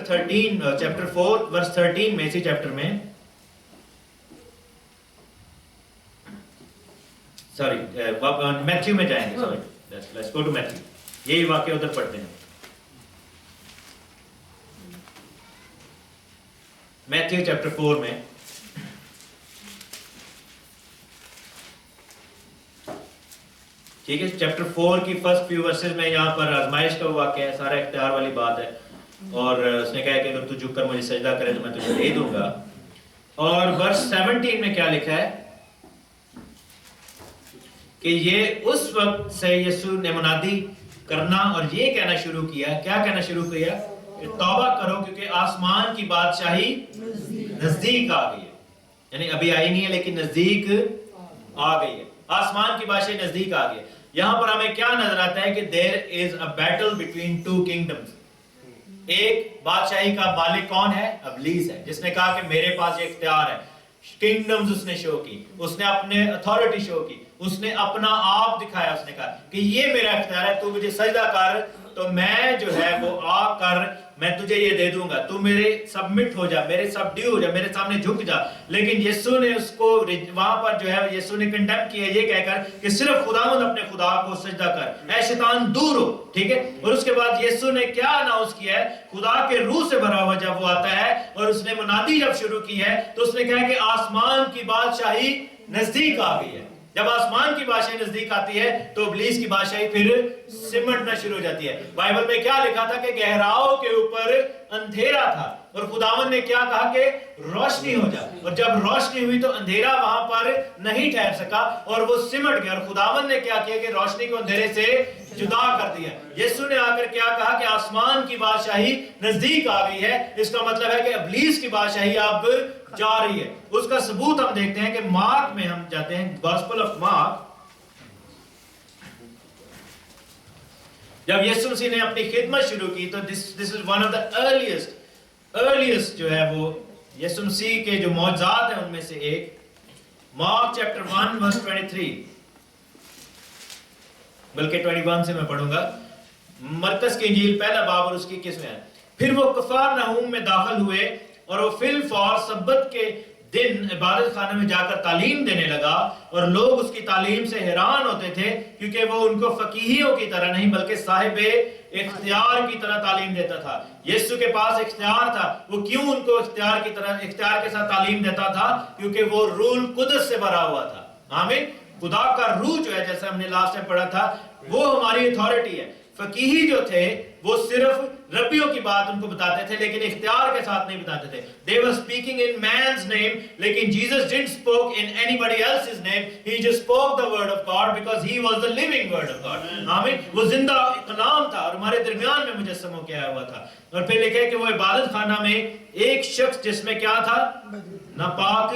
4 ورس 13 میں, اسی چیپٹر میں, میتھیو میں جائیں گے. Let's go to Matthew. یہی واقعہ ادھر پڑھتے ہیں. میتھیو چیپٹر 4 میں ٹھیک ہے, چیپٹر 4 کی فرسٹ فیو ورسز میں یہاں پر آزمائش کا واقعہ ہے, سارا اختیار والی بات ہے. اور اس نے کہا کہ اگر تو جھک کر مجھے سجدہ کرے تو میں تجھے دے دوں گا. اور ورس 17 میں کیا لکھا ہے کہ یہ اس وقت سے یسوع نے منادی کرنا اور یہ کہنا شروع کیا. کیا کہنا شروع کیا؟ کہ توبہ کرو کیونکہ آسمان کی بادشاہی نزدیک آ گئی ہے. یعنی ابھی آئی نہیں ہے لیکن نزدیک آ گئی ہے. آسمان کی بادشاہی نزدیک آ گئی ہے. یہاں پر ہمیں کیا نظر آتا ہے کہ there is a battle between two kingdoms. ایک بادشاہی کا مالک کون ہے؟ ابلیس ہے, جس نے کہا کہ میرے پاس یہ اختیار ہے. کنگڈمز اس نے شو کی, اس نے اپنے اتھارٹی شو کی, اس نے اپنا آپ دکھایا. اس نے کہا کہ یہ میرا اختیار ہے, تو مجھے سجدہ کر تو میں جو ہے وہ آ کر میں تجھے یہ دے دوں گا, تو میرے سبمٹ ہو جا, میرے سبڈیو ہو جا, میرے سامنے جھک جا. لیکن یسوع نے اس کو وہاں پر جو ہے یسوع نے کنڈیم کیا یہ کہہ کر کہ صرف خداوند اپنے خدا کو سجدہ کر, اے شیطان دور ہو. ٹھیک ہے, اور اس کے بعد یسوع نے کیا اناؤنس کیا ہے؟ خدا کے روح سے بھرا ہوا جب وہ آتا ہے اور اس نے منادی جب شروع کی ہے تو اس نے کہا کہ آسمان کی بادشاہی نزدیک آ گئی ہے. جب آسمان کی بادشاہی نزدیک آتی ہے تو ابلیس کی بادشاہی پھر سمٹنا شروع ہو جاتی ہے. بائبل میں کیا لکھا تھا کہ گہراؤں کے اوپر اندھیرا تھا اور خداوند نے کیا کہا کہ روشنی ہو جا, اور جب روشنی ہوئی تو اندھیرا وہاں پر نہیں ٹھہر سکا اور وہ سمٹ گیا. اور خداوند نے کیا کیا کہ روشنی کو اندھیرے سے جدا کر دیا. یسوع نے آ کر کیا کہا کہ آسمان کی بادشاہی نزدیک آ گئی ہے. اس کا مطلب ہے کہ ابلیس کی بادشاہی اب جا رہی ہے. اس کا ثبوت ہم دیکھتے ہیں کہ مارک میں ہم جاتے ہیں, گاسپل آف مارک. جب یسوع مسیح نے اپنی خدمت شروع کی تو this is one of the earliest جو ہے وہ یسوع مسیح کے جو معجزات ہیں ان میں سے ایک. مارک چیپٹر 1 verse 23, بلکہ 21 سے میں پڑھوں گا. مرکز کی انجیل پہلا باب اور اس کی 21 ہے. پھر وہ کفارنہوم میں داخل ہوئے اور وہ فی الفور سبت کے دن عبادت خانے میں جا کر تعلیم دینے لگا اور لوگ اس کی تعلیم سے حیران ہوتے تھے کیونکہ وہ ان کو فقیہیوں کی طرح نہیں بلکہ صاحب اختیار کی طرح تعلیم دیتا تھا. یسوع کے پاس اختیار تھا. وہ کیوں ان کو اختیار کے ساتھ تعلیم دیتا تھا؟ کیونکہ وہ روح القدس سے بھرا ہوا تھا. آمین. خدا کا روح جو ہے جیسے ہم نے لاسٹ میں پڑھا تھا وہ ہماری اتھارٹی ہے. فقیہی جو تھے وہ صرف ربیوں کی بات ان کو بتاتے تھے لیکن اختیار کے ساتھ نہیں بتاتے تھے. They were speaking in man's name لیکن Jesus didn't spoke in anybody else's name. He just spoke the word of God because he was the living word of God. آمین. وہ زندہ کلام تھا اور ہمارے درمیان میں مجسم ہو کے آیا ہوا تھا. اور پھر لکھا ہے کہ وہ عبادت خانہ میں ایک شخص جس میں کیا تھا؟ ناپاک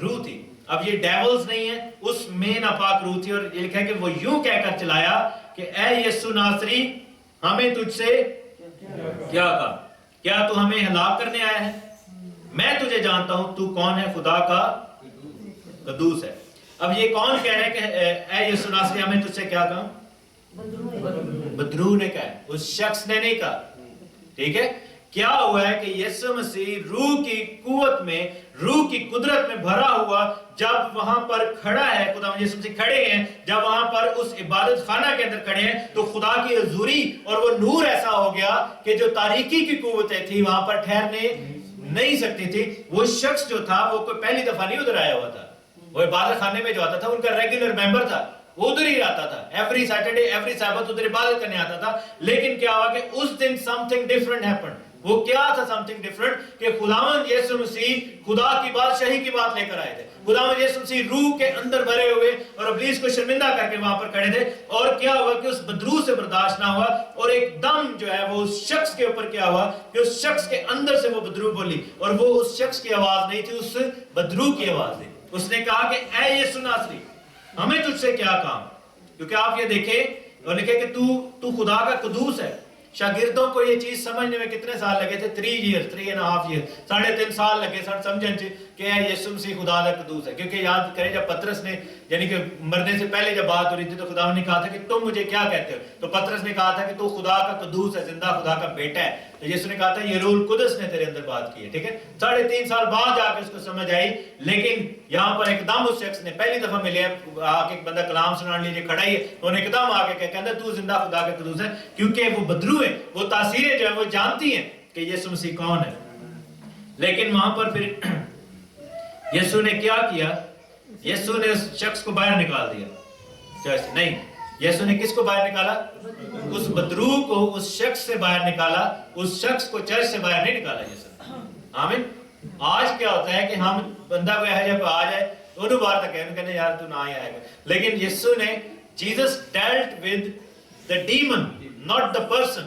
روح تھی. اب یہ ڈیولز نہیں ہے, اس میں ناپاک روح تھی. اور یہ لکھا ہے کہ وہ یوں کہہ کر چلایا کہ اے یسوع ناصری ہمیں تجھ سے کیا کہا؟ کیا تو ہمیں ہلاک کرنے آیا ہے؟ میں تجھے جانتا ہوں تو کون ہے, خدا کا قدوس ہے. اب یہ کون کہہ رہا ہے کہ اے یسوع ناصری ہمیں تجھ سے کیا کہا؟ بدرو نے کہا, اس شخص نے نہیں کہا. ٹھیک ہے. کیا ہوا ہے کہ یسوع مسیح روح کی قوت میں, روح کی قدرت میں بھرا ہوا جب وہاں پر کھڑا ہے, خدا یسوع مسیح کھڑے ہیں, جب وہاں پر اس عبادت خانہ کے اندر کھڑے ہیں تو خدا کی حضوری اور وہ نور ایسا ہو گیا کہ جو تاریکی کی قوتیں تھی وہاں پر ٹھہرنے نہیں سکتی تھی. وہ شخص جو تھا وہ کوئی پہلی دفعہ نہیں ادھر آیا ہوا تھا. وہ عبادت خانے میں جو آتا تھا ان کا ریگولر ممبر تھا, وہ ادھر ہی آتا تھا. ایوری سیٹرڈے ایوری سبت ادھر عبادت کرنے آتا تھا. لیکن کیا ہوا کہ اس دن سم تھنگ ڈفرنٹ ہیپنڈ. وہ کیا تھا سم تھنگ ڈفرنٹ کہ خداوند یسوع مسیح خدا کی بادشاہی کی بات لے کر آئے تھے. خداوند یسوع مسیح روح کے اندر بھرے ہوئے اور ابلیس کو شرمندہ کر کے وہاں پر کھڑے تھے. اور کیا ہوا کہ اس بدرو سے برداشت نہ ہوا اور ایک دم جو ہے وہ اس شخص کے اوپر کیا ہوا کہ اس شخص کے اندر سے وہ بدرو بولی. اور وہ اس شخص کی آواز نہیں تھی, اس بدرو کی آواز تھی. اس نے کہا کہ اے یسوع ناصری ہمیں تجھ سے کیا کام؟ کیونکہ آپ یہ دیکھیں اور لکھے کہ تو خدا کا قدوس ہے. شاگردوں کو یہ چیز سمجھنے میں کتنے سال لگے تھے؟ 3.5 ایئر 3.5 سال لگے سمجھنے کہ یسوع مسیح خدا کا قدوس ہے. کیونکہ یاد کریں جب پطرس نے یعنی کہ مرنے سے پہلے جب بات ہو رہی تھی تو خدا نے کہا تھا کہ تم مجھے کیا کہتے ہو؟ تو پطرس نے کہا تھا کہ تو خدا کا قدوس ہے, زندہ خدا کا بیٹا ہے. تو یسوع نے کہا تھا یہ روح القدس نے تیرے اندر بات کی ہے. ٹھیک ہے. 3.5 سال بعد جا کے اس کو سمجھ آئی. لیکن یہاں پر ایک دم اس شخص نے پہلی دفعہ ملے آ کے ایک بندہ کلام سنانے لیے کھڑا ہی ہے, انہوں نے ایک دم آ کے کہتا تو زندہ خدا کا قدوس ہے. کیونکہ وہ بدرو ہے, وہ تاثیریں جو ہے وہ جانتی ہیں کہ یسوع مسیح کون ہے. لیکن وہاں پر پھر یسوع نے کیا کیا؟ یسوع نے اس شخص کو باہر نکال دیا. نہیں, یسوع نے کس کو باہر نکالا؟ اس بدرو کو اس شخص سے باہر نکالا. اس شخص کو چرچ سے باہر نہیں نکالا یسوع. آمین. آج کیا ہوتا ہے کہ ہم بندہ کوئی ہے جب آ جائے تو انہوں باہر تک کہنے یار تو نہ ہی آئے گا. لیکن یسوع نے Jesus dealt with the demon, not the person.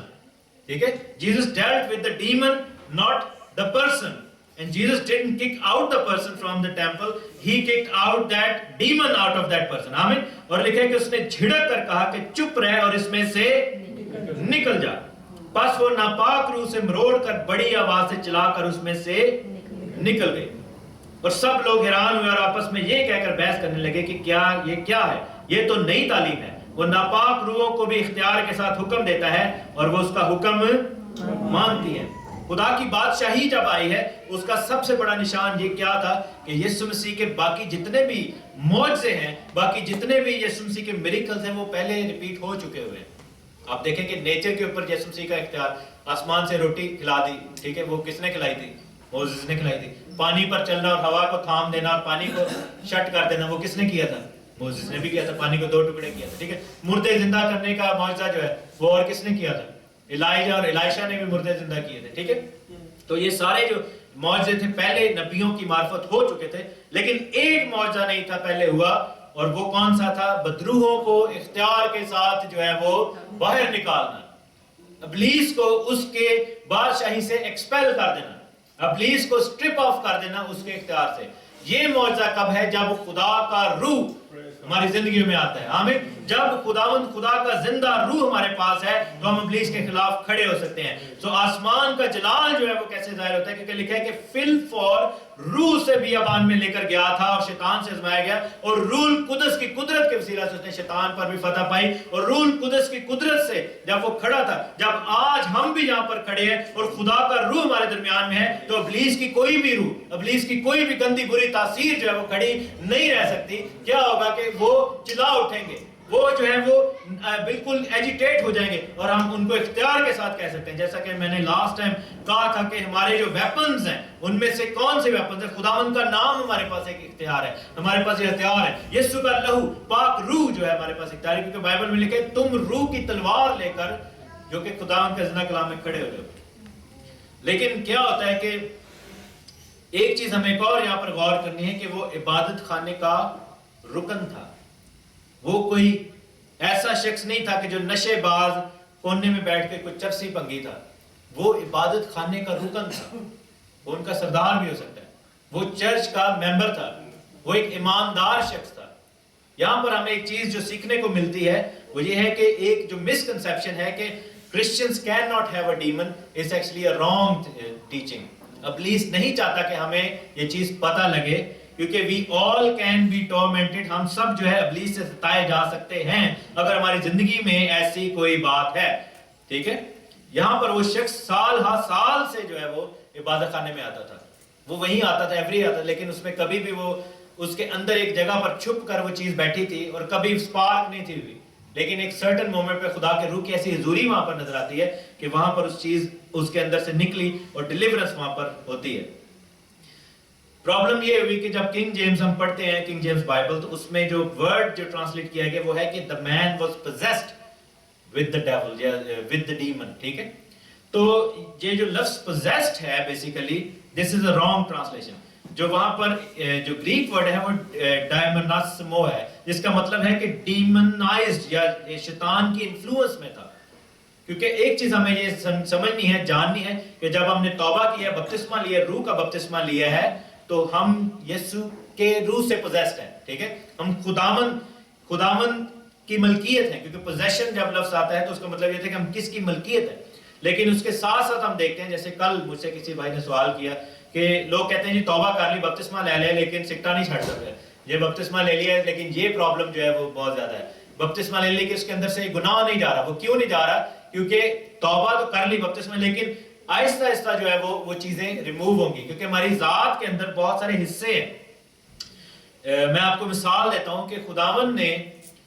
ٹھیک ہے. Jesus dealt with the demon, not the person. And Jesus didn't kick out the person from the temple. He kicked out that demon out of that person. آمین. اور لکھا ہے کہ اس نے جھڑک کر کہا کہ چپ رہ اور اس میں سے نکل جا. پس وہ ناپاک روح سے مروڑ کر بڑی آواز سے چلا کر اس میں سے نکل گئی. اور سب لوگ حیران ہوئے اور آپس میں یہ کہہ کر بحث کرنے لگے کہ یہ کیا ہے؟ یہ تو نئی تعلیم ہے. وہ ناپاک روحوں کو بھی اختیار کے ساتھ حکم دیتا ہے اور وہ اس کا حکم مانتی ہے. خدا کی بادشاہی جب آئی ہے اس کا سب سے بڑا نشان یہ کیا تھا کہ یسوع مسیح کے باقی جتنے بھی معجزے ہیں, باقی جتنے بھی یسوع مسیح کے میریکلز ہیں وہ پہلے ریپیٹ ہو چکے ہوئے ہیں. آپ دیکھیں کہ نیچر کے اوپر یسوع مسیح کا اختیار, آسمان سے روٹی کھلا دی. ٹھیک ہے. وہ کس نے کھلائی تھی؟ موسیس نے کھلائی تھی. پانی پر چلنا اور ہوا کو تھام دینا اور پانی کو شٹ کر دینا وہ کس نے کیا تھا؟ موسیس نے بھی کیا تھا. پانی کو 2 ٹکڑے کیا تھا. ٹھیک ہے. مردے زندہ کرنے کا معجزہ جو ہے وہ اور کس نے کیا تھا؟ الائجہ اور الائشہ نے بھی مردے زندہ کیے تھے. ٹھیک ہے. تو یہ سارے جو معجزے تھے پہلے نبیوں کی معرفت ہو چکے تھے. لیکن ایک معجزہ نہیں تھا پہلے ہوا, اور وہ کون سا تھا؟ بدروحوں کو اختیار کے ساتھ جو ہے وہ باہر نکالنا, ابلیس کو اس کے بادشاہی سے ایکسپیل کر دینا, ابلیس کو سٹرپ آف کر دینا اس کے اختیار سے. یہ معجزہ کب ہے؟ جب خدا کا روح ہماری زندگیوں میں آتا ہے. آمین. جب خدا کا زندہ روح ہمارے پاس ہے تو ہم ابلیس کے خلاف کھڑے ہو سکتے ہیں. سو آسمان کا جلال جو ہے وہ کیسے ظاہر ہوتا ہے؟ کیونکہ لکھا ہے کہ فل فور روح سے بیابان میں لے کر گیا تھا اور شیطان سے آزمایا گیا, اور روح القدس کی قدرت کے وسیلہ سے اس نے شیطان پر بھی فتح پائی. اور روح القدس کی قدرت سے جب وہ کھڑا تھا, جب آج ہم بھی یہاں پر کھڑے ہیں اور خدا کا روح ہمارے درمیان میں ہے, تو ابلیس کی کوئی بھی روح, ابلیس کی کوئی بھی گندی بری تاثیر جو ہے وہ کھڑی نہیں رہ سکتی. کیا ہوگا کہ وہ چلا اٹھیں گے, وہ جو ہے وہ بالکل ایجیٹیٹ ہو جائیں گے, اور ہم ان کو اختیار کے ساتھ کہہ سکتے ہیں, جیسا کہ میں نے لاسٹ ٹائم کہا تھا کہ ہمارے جو ویپنز ہیں ان میں سے کون سے ویپنز ہیں؟ خداوند کا نام ہمارے پاس ایک اختیار ہے, ہمارے پاس یہ ہتھیار ہے. یسوع کا لہو, پاک روح جو ہے ہمارے پاس اختیار ہے, کیونکہ بائبل میں لکھے تم روح کی تلوار لے کر جو کہ خداوند کے زندہ کلام میں کھڑے ہو جاؤ. لیکن کیا ہوتا ہے کہ ایک چیز ہمیں ایک اور یہاں پر غور کرنی ہے کہ وہ عبادت خانے کا رکن تھا. وہ کوئی ایسا شخص نہیں تھا کہ جو نشے باز کونے میں بیٹھ کے کوئی چرسی پنگی تھا. وہ عبادت خانے کا رکن تھا, وہ ان کا سردار بھی ہو سکتا ہے, وہ چرچ کا ممبر تھا, وہ ایک ایماندار شخص تھا. یہاں پر ہمیں ایک چیز جو سیکھنے کو ملتی ہے وہ یہ ہے کہ ایک جو مسکنسیپشن ہے کہ Christians cannot have a demon is actually a wrong teaching. ابلیس نہیں چاہتا کہ ہمیں یہ چیز پتہ لگے, کیونکہ we all can be tormented. ہم سب جو ہے ابلیس سے ستائے جا سکتے ہیں اگر ہماری زندگی میں ایسی کوئی بات ہے. ٹھیک ہے, یہاں پر وہ شخص سال ہا سال سے جو ہے وہ عبادت خانے میں آتا تھا, وہ وہیں آتا تھا, ایوری آتا, لیکن اس میں کبھی بھی وہ اس کے اندر ایک جگہ پر چھپ کر وہ چیز بیٹھی تھی اور کبھی سپارک نہیں تھی ہوئی. لیکن ایک سرٹن مومنٹ پہ خدا کے روح کی ایسی حضوری وہاں پر نظر آتی ہے کہ وہاں پر اس چیز اس کے اندر سے نکلی اور ڈیلیورنس وہاں پر ہوتی ہے. پرابلم یہ ہوئی کہ جب کنگ جیمز ہم پڑھتے ہیں, کنگ جیمز بائبل, تو اس میں جو ورڈ جو ٹرانسلیٹ کیا گیا وہ ہے کہ the man was possessed with the devil یا with the demon. ٹھیک ہے, تو یہ جو لفظ possessed ہے basically this is a wrong translation. جو وہاں پر جو گریک ورڈ ہے وہ ڈائمناسمو ہے, جس کا مطلب ہے کہ ڈیمنائزڈ یا شیطان کی انفلوئنس میں تھا. کیونکہ ایک چیز ہمیں یہ سمجھنی ہے, جاننی ہے کہ جب ہم نے توبہ کیا, بپتسمہ لیا, روح کا بپتسمہ لیا ہے, تو ہم یسوع کے روح سے پوزیسڈ ہیں. ٹھیک ہے, ہم خداوند کی ملکیت ہیں, کیونکہ پوزیشن جب لفظ آتا ہے تو اس کا مطلب یہ تھا کہ ہم کس کی ملکیت ہیں. لیکن اس کے ساتھ ساتھ ہم دیکھتے ہیں, جیسے کل مجھ سے کسی بھائی نے سوال کیا کہ لوگ کہتے ہیں جی توبہ کر لی, بپتسمہ لے لیا, لیکن سکٹا نہیں چھڑ سکتے. یہ بپتسمہ لے لیا ہے لیکن یہ پرابلم جو ہے وہ بہت زیادہ ہے. بپتسمہ لے لی کہ اس کے اندر سے گناہ نہیں جا رہا. وہ کیوں نہیں جا رہا؟ کیونکہ توبہ تو کر لی بپتسمہ, لیکن آہستہ آہستہ جو ہے وہ چیزیں ریموو ہوں گی, کیونکہ ہماری ذات کے اندر بہت سارے حصے ہیں. میں آپ کو مثال دیتا ہوں کہ خداوند نے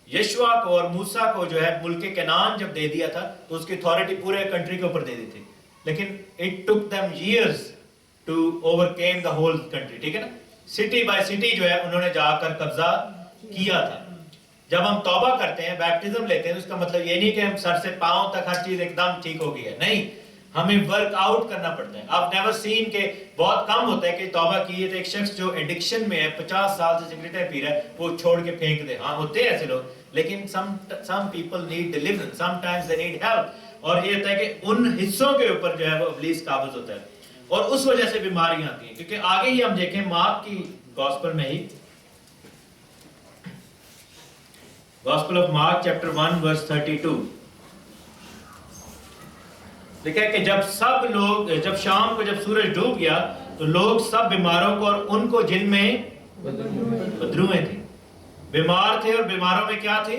یشوع کو اور موسیٰ کو جو ہے ملک کنعان جب دے دیا تھا تو اس کی اتھارٹی پورے کنٹری کے اوپر دے دی تھی, لیکن it took them years to overcame the whole country. ٹھیک ہے نا, سٹی بائی سٹی جو ہے انہوں نے جا کر قبضہ کیا تھا. جب ہم توبہ کرتے ہیں, بیپٹزم لیتے ہیں, اس کا مطلب یہ نہیں کہ ہم سر سے پاؤں تک ہر چیز ایک دم ٹھیک ہو گئی ہے. نہیں, ہمیں ورک آؤٹ کرنا پڑتا ہے. آپ نیور سین کہ بہت کم ہوتا ہے کہ توبہ کی ہے تو ایک شخص جو ایڈکشن میں ہے, 50 سال سے سگریٹیں پی رہا ہے, وہ چھوڑ کے پھینک دے. ہاں ہوتے ہیں ایسے لوگ, لیکن some people need deliverance, sometimes they need help. اور یہ ہوتا ہے کہ ان حصوں کے اوپر جو ہے وہ ابلیس قابض ہوتا ہے, اور اس وجہ سے بیماریاں آتی ہیں. کیونکہ آگے ہی ہم دیکھیں مارک کی گاسپل میں ہی, گاسپل آف مارک چیپٹر 1 ورس 32 لکھا ہے کہ جب شام کو جب سورج ڈوب گیا تو لوگ سب بیماروں کو اور ان کو جن میں بدروہیں تھیں. بیمار تھے اور بیماروں میں کیا تھی؟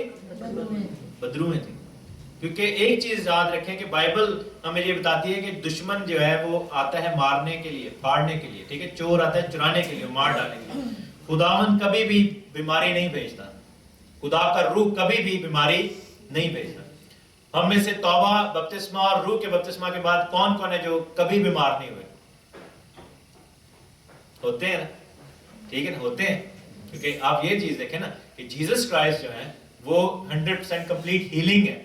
بدروہیں تھیں. کیونکہ ایک چیز یاد رکھیں کہ بائبل ہمیں یہ بتاتی ہے کہ دشمن جو ہے وہ آتا ہے مارنے کے لیے, پھاڑنے کے لیے. ٹھیک ہے, چور آتا ہے چرانے کے لیے, مار ڈالنے کے لیے. خداوند کبھی بھی بیماری نہیں بھیجتا, خدا کا روح کبھی بھی بیماری نہیں بھیجتا. ہم میں سے توبہ, بپتسمہ اور روح کے بپتسمہ کے بعد کون کون ہے جو کبھی بیمار نہیں ہوئے؟ ہوتے ہیں نا, ٹھیک ہے نا, ہوتے ہیں. کیونکہ آپ یہ چیز دیکھیں نا کہ جیسس کرائسٹ جو ہے وہ 100% کمپلیٹ ہیلنگ ہے.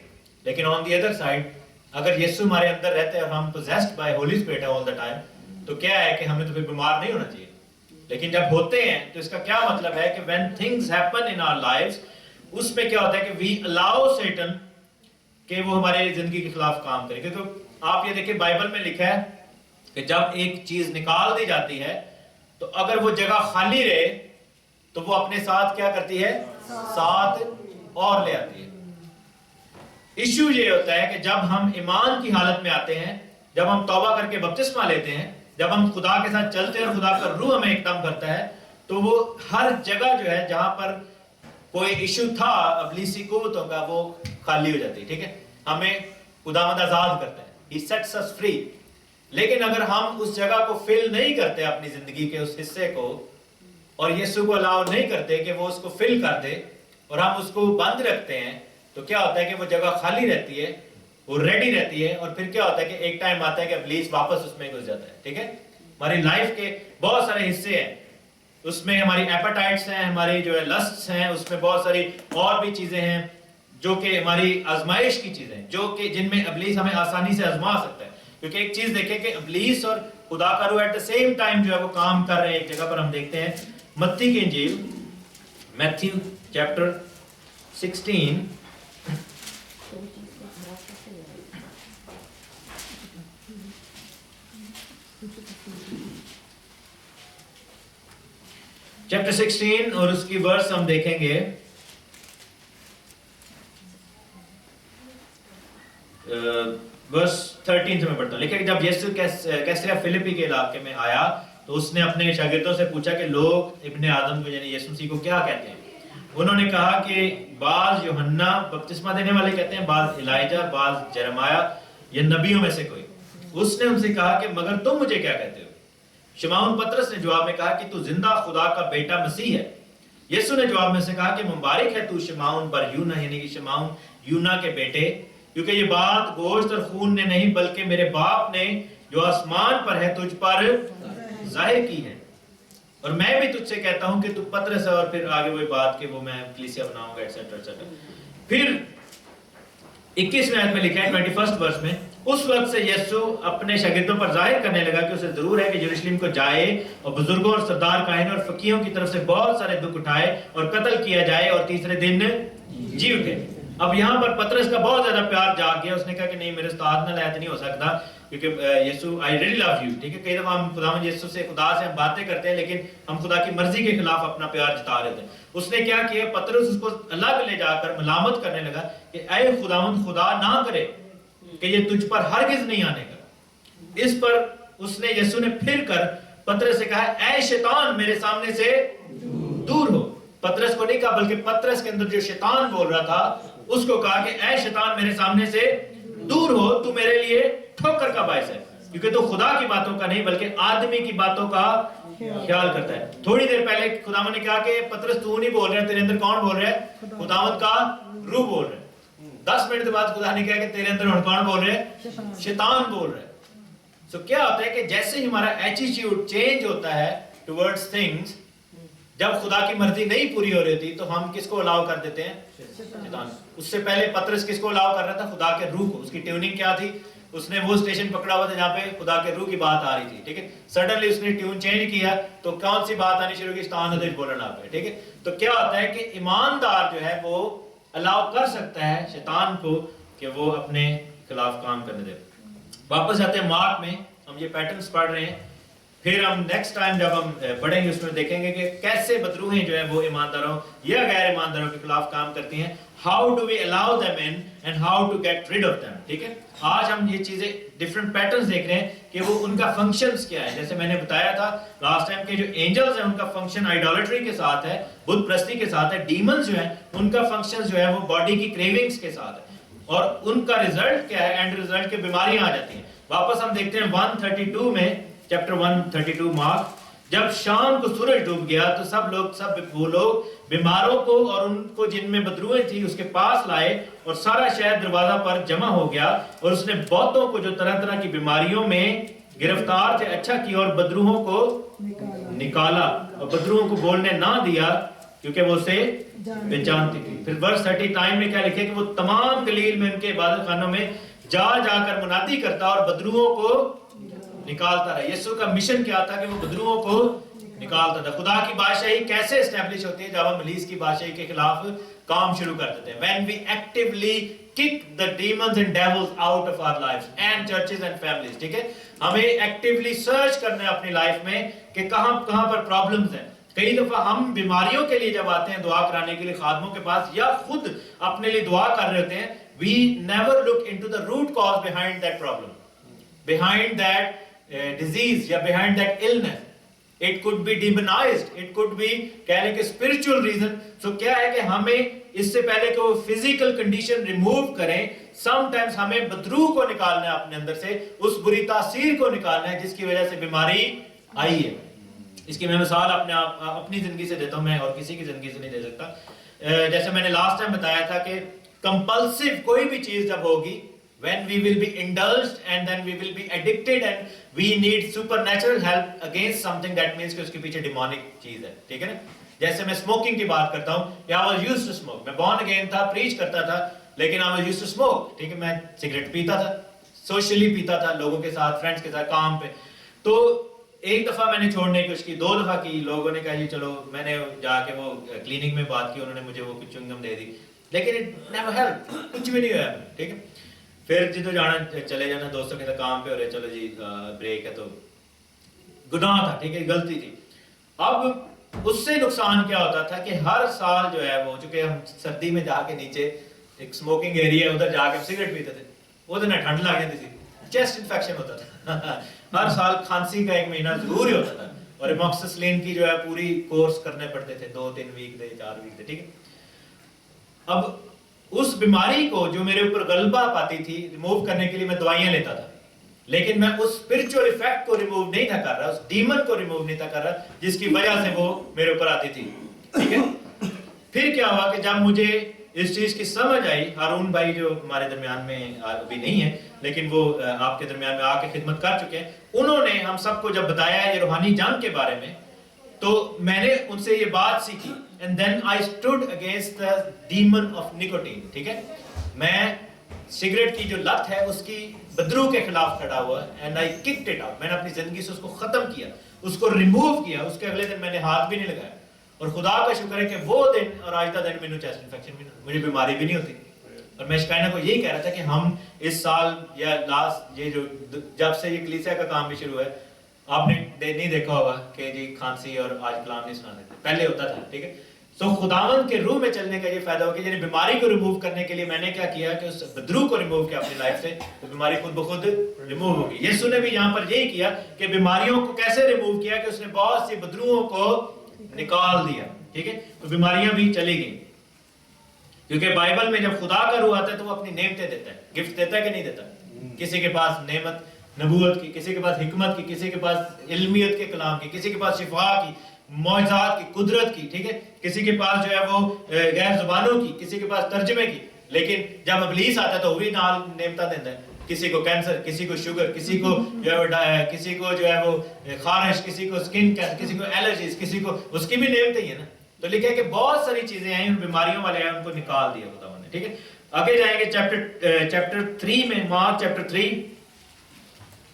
لیکن آن دی ادر سائڈ اگر یسوع ہمارے اندر رہتے ہیں اور ہم possessed by Holy Spirit all the time, تو کیا ہے کہ ہمیں تو پھر بیمار نہیں ہونا چاہیے. لیکن جب ہوتے ہیں تو اس کا کیا مطلب ہے کہ when things happen in our lives, اس میں کیا ہوتا ہے کہ we allow Satan کہ وہ ہمارے زندگی کے خلاف کام کرے. کیونکہ آپ یہ دیکھیں بائبل میں لکھا ہے کہ جب ایک چیز نکال دی جاتی ہے تو اگر وہ جگہ خالی رہے تو وہ اپنے ساتھ کیا کرتی ہے؟ ساتھ اور لے آتی ہے. ایشو یہ ہوتا ہے کہ جب ہم ایمان کی حالت میں آتے ہیں, جب ہم توبہ کر کے بپتسمہ لیتے ہیں, جب ہم خدا کے ساتھ چلتے ہیں اور خدا کا روح ہمیں اقدام کرتا ہے, تو وہ ہر جگہ جو ہے جہاں پر کوئی ایشو تھا ابلیسی قوتوں کا, وہ خالی ہو جاتی ہے. ٹھیک ہے, ہمیں خداوند آزاد کرتا ہے. He sets us free. لیکن اگر ہم اس جگہ کو فل نہیں کرتے اپنی زندگی کے اس حصے کو, اور یسوع کو الاؤ نہیں کرتے کہ وہ اس کو فل کر دے, اور ہم اس کو بند رکھتے ہیں, تو کیا ہوتا ہے کہ وہ جگہ خالی رہتی ہے, وہ ریڈی رہتی ہے, اور پھر کیا ہوتا ہے کہ ایک ٹائم آتا ہے کہ ابلیس واپس اس میں گھس جاتا ہے. ٹھیک ہے, ہماری لائف کے بہت سارے حصے ہیں, اس میں ہماری ایپیٹائٹس ہیں, ہماری جو ہے لسٹس ہیں, اس میں بہت ساری اور بھی چیزیں ہیں جو کہ ہماری آزمائش کی چیزیں, جو کہ جن میں ابلیس ہمیں آسانی سے آزما سکتا ہے. کیونکہ ایک چیز دیکھیں کہ ابلیس اور خدا کا روح ایٹ دا سیم ٹائم جو ہے وہ کام کر رہے ہیں. ایک جگہ پر ہم دیکھتے ہیں متی کی انجیل, میتھیو چیپٹر 16, چیپٹر 16 اور اس کی ورس ہم دیکھیں گے ورس 13 سے میں پڑھتا ہوں. لکھا کہ جب یسوع کیسریا فلپی کے علاقے میں آیا تو اس نے اپنے شاگردوں سے پوچھا کہ لوگ ابن آدم کو یعنی یسوع مسیح کو کیا کہتے ہیں. انہوں نے کہا کہ بعض یوحنا بپتسمہ دینے والے کہتے ہیں, بعض الائجہ, بعض جرمیا یا نبیوں میں سے کوئی. اس نے ان سے کہا کہ مگر تم مجھے کیا کہتے ہو؟ شمعون پطرس نے جواب میں کہا کہ تو زندہ خدا کا بیٹا مسیح ہے. یسوع نے جواب میں سے کہا کہ مبارک ہے تو شمعون بر یونا, یعنی کہ شمعون یونا کے بیٹے, کیونکہ یہ بات گوشت اور خون نے نہیں بلکہ میرے باپ نے جو آسمان پر ہے تجھ پر ظاہر کی ہے. اور میں بھی تجھ سے کہتا ہوں کہ تو پطرس ہے, اور پھر آگے وہی بات کہ وہ میں کلیسیا بناؤں گا ایٹسیٹرا ایٹسیٹرا. پھر 21ویں آیت میں لکھا ہے 21 ورس میں, اس وقت سے یسوع اپنے شاگردوں پر ظاہر کرنے لگا کہ اسے ضرور ہے کہ یروشلم کو جائے اور بزرگوں اور سردار کاہنوں اور فقیہوں کی طرف سے بہت سارے دکھ اٹھائے اور قتل کیا جائے اور تیسرے دن جی اٹھے. اب یہاں پر پطرس کا بہت زیادہ پیار جاگ گیا. اس نے کہا کہ نہیں, میرے استاد نہ لائت نہیں ہو سکتا, کیونکہ یسوع آئی ریلی لو یو. ٹھیک ہے, کئی دفعہ ہم خداوند یسوع سے, خدا سے ہم باتیں کرتے ہیں لیکن ہم خدا کی مرضی کے خلاف اپنا پیار جتا رہے تھے. اس نے کیا کیا, پطرس اس کو الگ لے جا کر ملامت کرنے لگا کہ اے خداوند, خدا نہ کرے کہ یہ تجھ پر ہرگز نہیں آنے کا. اس پر اس نے یسوع نے پھر کر پطرس سے کہا اے شیطان, میرے سامنے سے دور ہو. پطرس کو نہیں کہا, بلکہ پطرس کے اندر جو شیطان بول رہا تھا اس کو کہا کہ اے شیطان, میرے سامنے سے دور ہو, تو میرے لیے ٹھوکر کا باعث ہے, کیونکہ تو خدا کی باتوں کا نہیں بلکہ آدمی کی باتوں کا خیال کرتا ہے. تھوڑی دیر پہلے خداوند نے کہا کہ پطرس تو نہیں بول رہا ہے, تیرے اندر کون بول رہا ہے؟ خداوند کا روح بول رہا ہے. 10 منٹ کے بعد خدا نے کہا کہ تیرے اندر کون بول رہا ہے؟ شیطان بول رہا ہے. سو کیا ہوتا ہے کہ جیسے ہی ہمارا ایٹیٹیوڈ چینج ہوتا ہے ٹورڈز تھنگز, جب خدا کی مرضی نہیں پوری ہو رہی تھی تو ہم کس کو الاؤ کر دیتے ہیں؟ شیطان. اس سے پہلے پطرس کس کو الاؤ کر رہا تھا؟ خدا کے روح کو. اس کی ٹیوننگ کیا تھی؟ اس نے وہ اسٹیشن پکڑا ہوا تھا جہاں پہ خدا کے روح کی بات آ رہی تھی. ٹھیک ہے, سڈنلی اس نے ٹیون چینج کیا تو کون سی بات آنی شروع کی؟ شیطان ادھر بولنا پہ. ٹھیک ہے, تو کیا ہوتا ہے کہ ایماندار جو ہے وہ الاؤ کر سکتا ہے شیطان کو کہ وہ اپنے خلاف کام کرنے دے. واپس آتے ہیں مارک میں, ہم یہ پیٹرنز پڑھ رہے ہیں. پھر ہم نیکسٹ ٹائم جب ہم پڑھیں گے اس میں دیکھیں گے کہ کیسے بدروہیں جو ہے وہ ایمانداروں یا غیر ایمانداروں کے خلاف کام کرتی ہیں. How do we allow them in and how to get rid of them. ٹھیک ہے, آج ہم یہ چیزیں ڈفرنٹ پیٹرنز دیکھ رہے ہیں کہ وہ ان کا فنکشنز کیا ہے. جیسے میں نے بتایا تھا لاسٹ ٹائم کے جو اینجلز ہیں ان کا فنکشن آئیڈالٹری کے ساتھ ہے, بت پرستی کے ساتھ ہے. ڈیمنز جو ہیں ان کا فنکشن جو ہے وہ باڈی کی کریونگز کے ساتھ ہے, اور ان کا ریزلٹ کیا ہے؟ اینڈ ریزلٹ کے بیماریاں آ جاتی ہیں. واپس ہم دیکھتے ہیں 132 میں, چیپٹر 132 مارک, جب شام کو سورج ڈوب گیا تو سب وہ لوگ بیماروں کو اور ان کو جن میں بدروہیں تھی اس کے پاس لائے, اور سارا شہر دروازہ پر جمع ہو گیا, اور اس نے بہتوں کو جو طرح طرح کی بیماریوں میں گرفتار تھے اچھا کیا, اور بدروہوں کو نکالا, اور بدروہوں کو بولنے نہ دیا کیونکہ وہ اسے پہچانتی تھی. پھر ورس 39 میں کیا لکھے کہ وہ تمام گلیل میں ان کے عبادت خانوں میں جا کر منادی کرتا اور بدروہوں کو نکالتا رہا. یسوع کا مشن کیا تھا کہ وہ بدروہوں کو نکالتا تھا. خدا کی بادشاہی کیسے اسٹیبلش ہوتی ہے؟ جب ہم ابلیس کی بادشاہی کے خلاف کام شروع کر دیتے ہیں. When we actively kick the demons and devils out of our lives and churches and families. ٹھیک ہے, ہمیں ایکٹیولی سرچ کرنا ہے اپنی لائف میں کہ کہاں پر پرابلمز ہیں. کئی دفعہ ہم بیماریوں کے لیے جب آتے ہیں دعا کرانے کے لیے خادموں کے پاس یا خود اپنے لیے دعا کر رہے ہوتے ہیں, we never look into the root cause behind that problem, behind that disease یا behind that illness. It could be demonized, it could be کہہ لیں کہ spiritual reason. So کیا ہے کہ ہمیں اس سے پہلے کہ وہ physical condition remove کریں, sometimes ہمیں بدروح کو نکالنا ہے اپنے اندر سے, اس بری تاثیر کو نکالنا ہے جس کی وجہ سے بیماری آئی ہے. اس کی میں مثال اپنی زندگی سے دیتا ہوں, میں اور کسی کی زندگی سے نہیں دے سکتا. جیسے میں نے لاسٹ ٹائم بتایا تھا کہ کمپلسو کوئی بھی چیز جب ہوگی, when we will be indulged and then we will be addicted and we need supernatural help against something, that means کہ اس کے پیچھے demonic چیز ہے, ٹھیک ہے نا. جیسے میں smoking کی بات کرتا ہوں, I was used to smoke, میں born again تھا, preach کرتا تھا, لیکن I was used to smoke, ٹھیک ہے, میں سگریٹ پیتا تھا, socially پیتا تھا, لوگوں کے ساتھ, friends کے ساتھ, کام پہ. تو ایک دفعہ میں نے چھوڑنے کی کوشش کی, 2 دفعہ کی, لوگوں نے کہا جی چلو, میں نے جا کے وہ کلینک میں بات کی, انہوں نے مجھے وہ کچھ چنگم دے دی, لیکن it never helped, کچھ بھی نہیں ہوا, ٹھیک ہے. پھر جدو جانا چلے جانا دوستوں کے ساتھ کام پہ ہو رہے, چلو جی بریک ہے, تو گناہ تھا, ٹھیک ہے, غلطی تھی. اب اس سے نقصان کیا ہوتا تھا کہ ہر سال جو ہے وہ, چونکہ ہم سردی میں جا کے نیچے ایک اسموکنگ ایریا ہے, ادھر جا کے سگریٹ پیتے تھے, وہ تو نہ ٹھنڈ لگ جاتی تھی, چیسٹ انفیکشن ہوتا تھا, ہر سال کھانسی کا 1 مہینہ ضرور ہی ہوتا تھا, اور ایموکسیسلین کی جو ہے پوری کورس کرنے پڑتے تھے, 2-3 ویک تھے, 4 ویک تھے, ٹھیک ہے. اب اس بیماری کو جو میرے اوپر غلبہ پاتی تھی ریموو کرنے کے لیے میں دوائیاں لیتا تھا, لیکن میں اس اسپرچول ایفیکٹ کو ریموو نہیں تھا کر رہا, اس ڈیمن کو ریموو نہیں تھا کر رہا جس کی وجہ سے وہ میرے اوپر آتی تھی, ٹھیک ہے. پھر کیا ہوا کہ جب مجھے اس چیز کی سمجھ آئی, ہارون بھائی جو ہمارے درمیان میں ابھی نہیں ہے لیکن وہ آپ کے درمیان میں آ کے خدمت کر چکے ہیں, انہوں نے ہم سب کو جب بتایا یہ روحانی جنگ کے بارے میں, تو میں نے ان سے یہ بات سیکھی, and then I stood against the demon of nicotine, ٹھیک ہے. میں سگریٹ کی جو لت ہے اس کی بدروح کے خلاف کھڑا ہوا, and I kicked it out, میں نے اپنی زندگی سے اس کو ختم کیا, اس کو ریموو کیا. اس کے اگلے دن میں نے ہاتھ بھی نہیں لگایا, اور خدا کا شکر ہے کہ وہ دن اور آج کا دن مجھے چیسٹ انفیکشن بھی, مجھے بیماری بھی نہیں ہوتی. اور میں شکائنہ کو یہی کہہ رہا تھا کہ ہم اس سال یا لاسٹ یہ جو جب سے یہ کلیسیا کا کام بھی شروع ہے, آپ نے نہیں دیکھا ہوگا کہ جی کھانسی اور آج کلام نہیں سنا دیتے, پہلے ہوتا تھا, ٹھیک ہے. سو خداوند کے روح میں چلنے کا یہ فائدہ ہو گیا, یعنی بیماری کو ریموو کرنے کے لیے میں نے کیا کیا کہ اس بدروح کو ریموو کیا اپنی لائف سے, تو بیماری خود بخود ریموو ہوگی. یسوع نے بھی یہاں پر یہی کیا کہ بیماریوں کو کیسے ریموو کیا کہ اس نے بہت سی بدروحوں کو نکال دیا, ٹھیک ہے. تو بیماریاں بھی چلی گئیں, کیونکہ بائبل میں جب خدا کا روح آتا ہے تو وہ اپنی نعمتیں دیتا ہے, گفٹ دیتا ہے کہ نہیں دیتا. کسی کے پاس نعمت نبوت کی, کسی کے پاس حکمت کی, کسی کے پاس علمیت کے کلام کی, کسی کے پاس شفا کی, معجزات کی, قدرت کی, ٹھیک ہے. کسی کے پاس جو ہے وہ غیر زبانوں کی, کسی کے پاس ترجمے کی. لیکن جب ابلیس آتا ہے تو وہی نال نعمتیں دیتا ہے, کسی کو کینسر, کسی کو شوگر, کسی کو جو ہے کسی کو جو ہے وہ خارش, کسی کو سکن کینسر, کسی کو الرجیز, کسی کو, اس کی بھی نعمتیں ہی ہے نا. تو لکھا ہے کہ بہت ساری چیزیں ہیں, ان بیماریوں والے ہیں, ان کو نکال دیا خدا نے, ٹھیک ہے. آگے جائیں گے چیپٹر 3 میں, مارک چیپٹر 3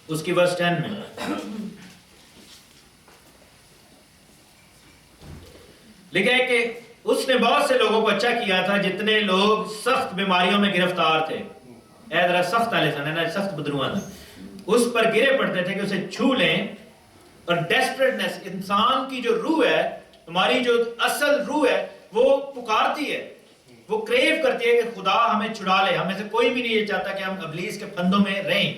اس کی ورس 10 میں لکھا ہے کہ اس نے بہت سے لوگوں کو اچھا کیا تھا جتنے لوگ سخت بیماریوں میں گرفتار تھے. اے ذرا سخت والے سن, سخت بدروہاں اس پر گرے پڑتے تھے کہ اسے چھو لیں. اور ڈیسپریٹنس, انسان کی جو روح ہے, ہماری جو اصل روح ہے, وہ پکارتی ہے, وہ کریو کرتی ہے کہ خدا ہمیں چھڑا لے. ہمیں سے کوئی بھی نہیں یہ چاہتا کہ ہم ابلیس کے پھندوں میں رہیں.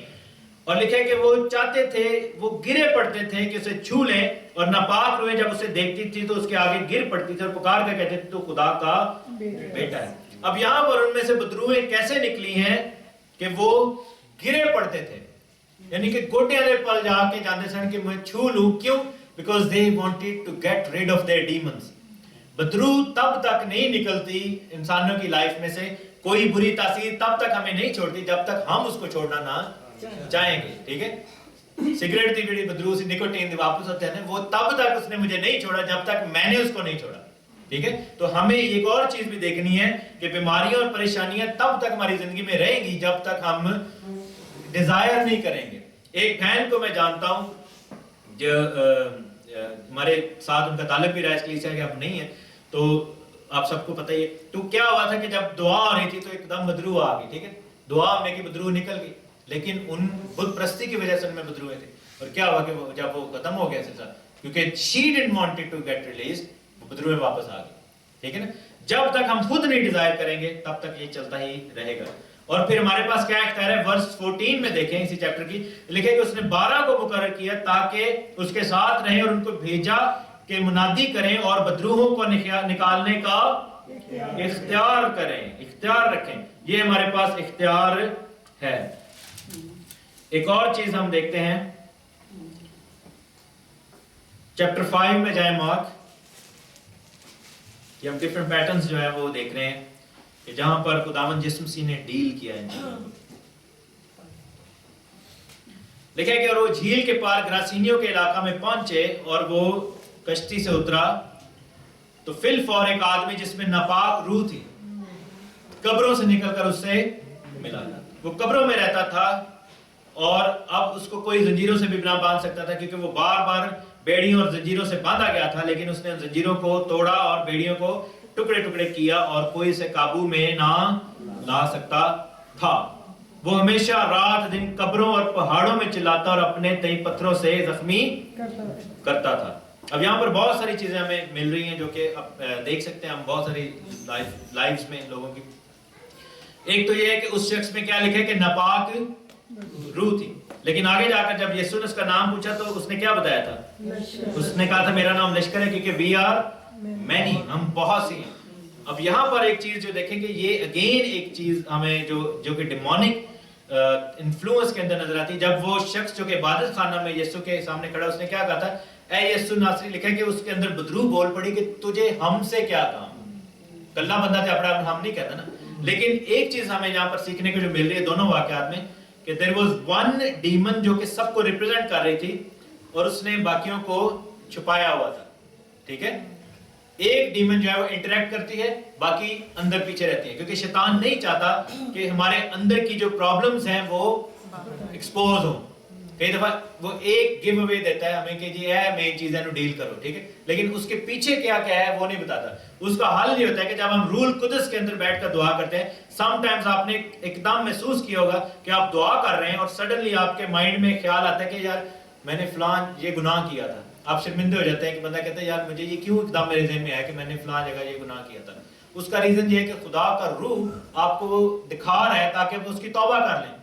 اور لکھا ہے کہ وہ چاہتے تھے, وہ گرے پڑتے تھے کہ اسے چھو لیں, اور ناپاک روحیں جب اسے دیکھتی تھی تو اس کے آگے گر پڑتی تھی اور پکار کر کہتے تھے تو خدا کا بیٹا ہے. اب یہاں پر ان میں سے بدروہیں کیسے نکلی ہیں کہ وہ گرے پڑتے تھے, یعنی کہ گوٹیاں دے پل جا کے جاندے سن کہ میں چھو لوں. کیوں؟ because they wanted to get rid of their demons. بدروح تب تک نہیں نکلتی انسانوں کی لائف میں سے, کوئی بری تاثیر تب تک ہمیں نہیں چھوڑتی جب تک ہم اس کو چھوڑنا نہ چاہیں گے, ٹھیک ہے. سگریٹ دی جڑی بدروح سی نکوٹین دی واپس ہوتے ہیں, وہ تب تک اس نے مجھے نہیں چھوڑا جب تک میں نے اس کو نہیں چھوڑا, ٹھیک ہے. تو ہمیں ایک اور چیز بھی دیکھنی ہے کہ بیماریاں اور پریشانیاں تب تک ہماری زندگی میں رہیں گی جب تک ہم ڈیزائر نہیں کریں گے. ایک بہن کو میں جانتا ہوں جو ہمارے ساتھ ان کا تعلق بھی رہا, اس کلیسیا کہ اب نہیں ہے, تو آپ سب کو پتہ ہی ہے. تو کیا ہوا تھا کہ جب دعا ہو رہی تھی تو ایک دم بدروح آ گئی, ٹھیک ہے. دعا ہونے کی بدروح نکل گئی, لیکن ان بت پرستی کی وجہ سے ان میں بدروہیں تھے. اور کیا ہوا کہ جب وہ ختم ہو گیا سلسلہ, کیونکہ she didn't want it to get released, وہ بدرو میں واپس آ گئی. ٹھیک ہے نا. جب تک ہم خود نہیں ڈیزائر کریں گے تب تک یہ چلتا ہی رہے گا. اور پھر ہمارے پاس کیا اختیار ہے؟ ورس 14 میں دیکھیں اسی چیپٹر کی لکھے کہ اس نے 12 کو مقرر کیا تاکہ اس کے ساتھ رہیں اور ان کو بھیجا کہ منادی کریں اور بدروحوں کو نکالنے کا اختیار کریں، اختیار رکھیں. یہ ہمارے پاس اختیار ہے. ایک اور چیز ہم دیکھتے ہیں چیپٹر 5 میں جائیں مارک. یہ ہم ڈفرنٹ پیٹرنز جو ہیں وہ دیکھ رہے ہیں کہ جہاں پر خداوند یسوع مسیح نے ڈیل کیا ہے. لکھا ہے کہ اور وہ جھیل کے پار گراسینیوں کے علاقہ میں پہنچے اور وہ کشتی سے اترا تو فی الفور ایک آدمی جس میں ناپاک روح تھی قبروں سے نکل کر اس سے ملا. وہ قبروں میں رہتا تھا اور اب اس کو کوئی زنجیروں سے بھی نہ باندھ سکتا تھا کیونکہ وہ بار بار بیڑیوں اور زنجیروں سے باندھا گیا تھا، لیکن اس نے زنجیروں کو توڑا اور بیڑیوں کو ٹکڑے ٹکڑے کیا اور کوئی اسے قابو میں نہ لا سکتا تھا. وہ ہمیشہ رات دن قبروں اور پہاڑوں میں چلاتا اور اپنے تئی پتھروں سے زخمی کرتا تھا. اب یہاں پر بہت ساری چیزیں ہمیں مل رہی ہیں جو کہ اب دیکھ سکتے ہیں ہم بہت ساری لائفز میں لوگوں کی. ایک تو یہ ہے کہ اس شخص میں کیا لکھا ہے کہ ناپاک روح تھی، لیکن آگے جا کر جب یسوع نے اس کا نام پوچھا تو اس نے کیا بتایا تھا؟ اس نے کہا تھا میرا نام لشکر ہے کیونکہ وی آر مینی، ہم بہت سی ہیں. اب یہاں پر ایک چیز جو دیکھیں گے یہ اگین ایک چیز ہمیں جو کہ ڈیمونک انفلوئنس کے اندر نظر آتی ہے. جب وہ شخص جو کہ عبادت خانہ میں یسوع کے سامنے کھڑا اس نے کیا کہا تھا؟ اے یسوع ناصری، لکھا ہے کہ اس کے اندر بدرو بول پڑی کہ تجھے ہم سے کیا کام. کلہ بندہ تھے اپنا ہم نہیں کہتا نا. لیکن ایک چیز ہمیں یہاں پر سیکھنے کو جو مل رہی ہے دونوں واقعات میں کہ there was one demon جو کہ سب کو ریپرزینٹ کر رہی تھی اور اس نے باقیوں کو چھپایا ہوا تھا. ٹھیک ہے. ایک ڈیمن جو ہے وہ انٹریکٹ کرتی ہے، باقی اندر پیچھے رہتی ہے کیونکہ شیطان نہیں چاہتا کہ ہمارے اندر کی جو پرابلمز ہیں وہ ایکسپوز ہوں. کئی دفعہ وہ ایک گیو اوے دیتا ہے ہمیں کہ جی یہ مین چیزیں نو ڈیل کرو. ٹھیک ہے. لیکن اس کے پیچھے کیا کیا ہے وہ نہیں بتاتا. اس کا حل یہ ہوتا ہے کہ جب ہم رول قدس کے اندر بیٹھ کر دعا کرتے ہیں، سم ٹائمز آپ نے ایک دم محسوس کیا ہوگا کہ آپ دعا کر رہے ہیں اور سڈنلی آپ کے مائنڈ میں خیال آتا ہے کہ یار میں نے فلان یہ گناہ کیا تھا. آپ شرمندے ہو جاتے ہیں کہ بندہ کہتا ہے یار مجھے یہ کیوں ایک دم میرے ذہن میں آیا کہ میں نے فلان جگہ یہ گناہ کیا تھا. اس کا ریزن یہ ہے کہ خدا کا روح آپ کو وہ دکھا رہا ہے تاکہ وہ اس کی توبہ کر لیں.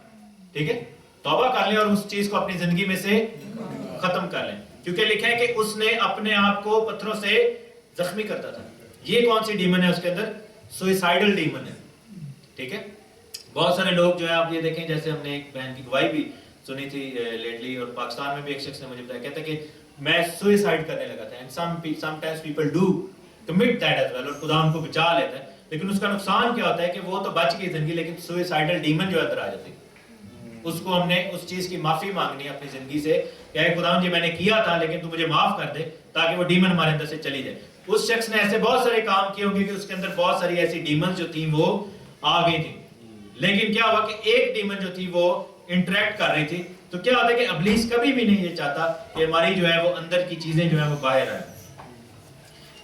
ٹھیک ہے. توبہ کر لیں اور اس چیز کو اپنی زندگی میں سے ختم کر لیں. کیونکہ لکھا ہے کہ اس نے اپنے آپ کو پتھروں سے زخمی کرتا تھا. یہ کون سی ڈیمن ہے اس کے اندر؟ سوئسائیڈل ڈیمن ہے. ٹھیک ہے. بہت سارے لوگ جو ہے آپ یہ دیکھیں جیسے ہم نے ایک بہن کی گواہی بھی سنی تھی لیٹلی اور پاکستان میں بھی ایک شخص نے مجھے بتایا کہتا ہے کہ میں سوئسائڈ کرنے لگا تھا. And sometimes people do commit that as well اور خدا ان کو بچا لیتا ہے. لیکن اس کا نقصان کیا ہوتا ہے کہ وہ تو بچ گئی زندگی لیکن سوئسائیڈل ڈیمن جو اندر آ جاتی ہے. اس کو ہم نے اس چیز کی معافی مانگنی ہے اپنی زندگی سے کہ اے خداوند یہ میں نے کیا تھا لیکن تو مجھے معاف کر دے تاکہ وہ ڈیمن ہمارے اندر سے چلی جائے. اس شخص نے ایسے بہت سارے کام کیے ہوں گے کہ اس کے اندر بہت ساری ایسی ڈیمنز جو تھیں وہ آ گئی تھیں. لیکن کیا ہوا کہ ایک ڈیمن جو تھی وہ انٹریکٹ کر رہی تھی. تو کیا ہوتا ہے کہ ابلیس کبھی بھی نہیں یہ چاہتا کہ ہماری جو ہے وہ اندر کی چیزیں جو ہیں وہ باہر آئیں.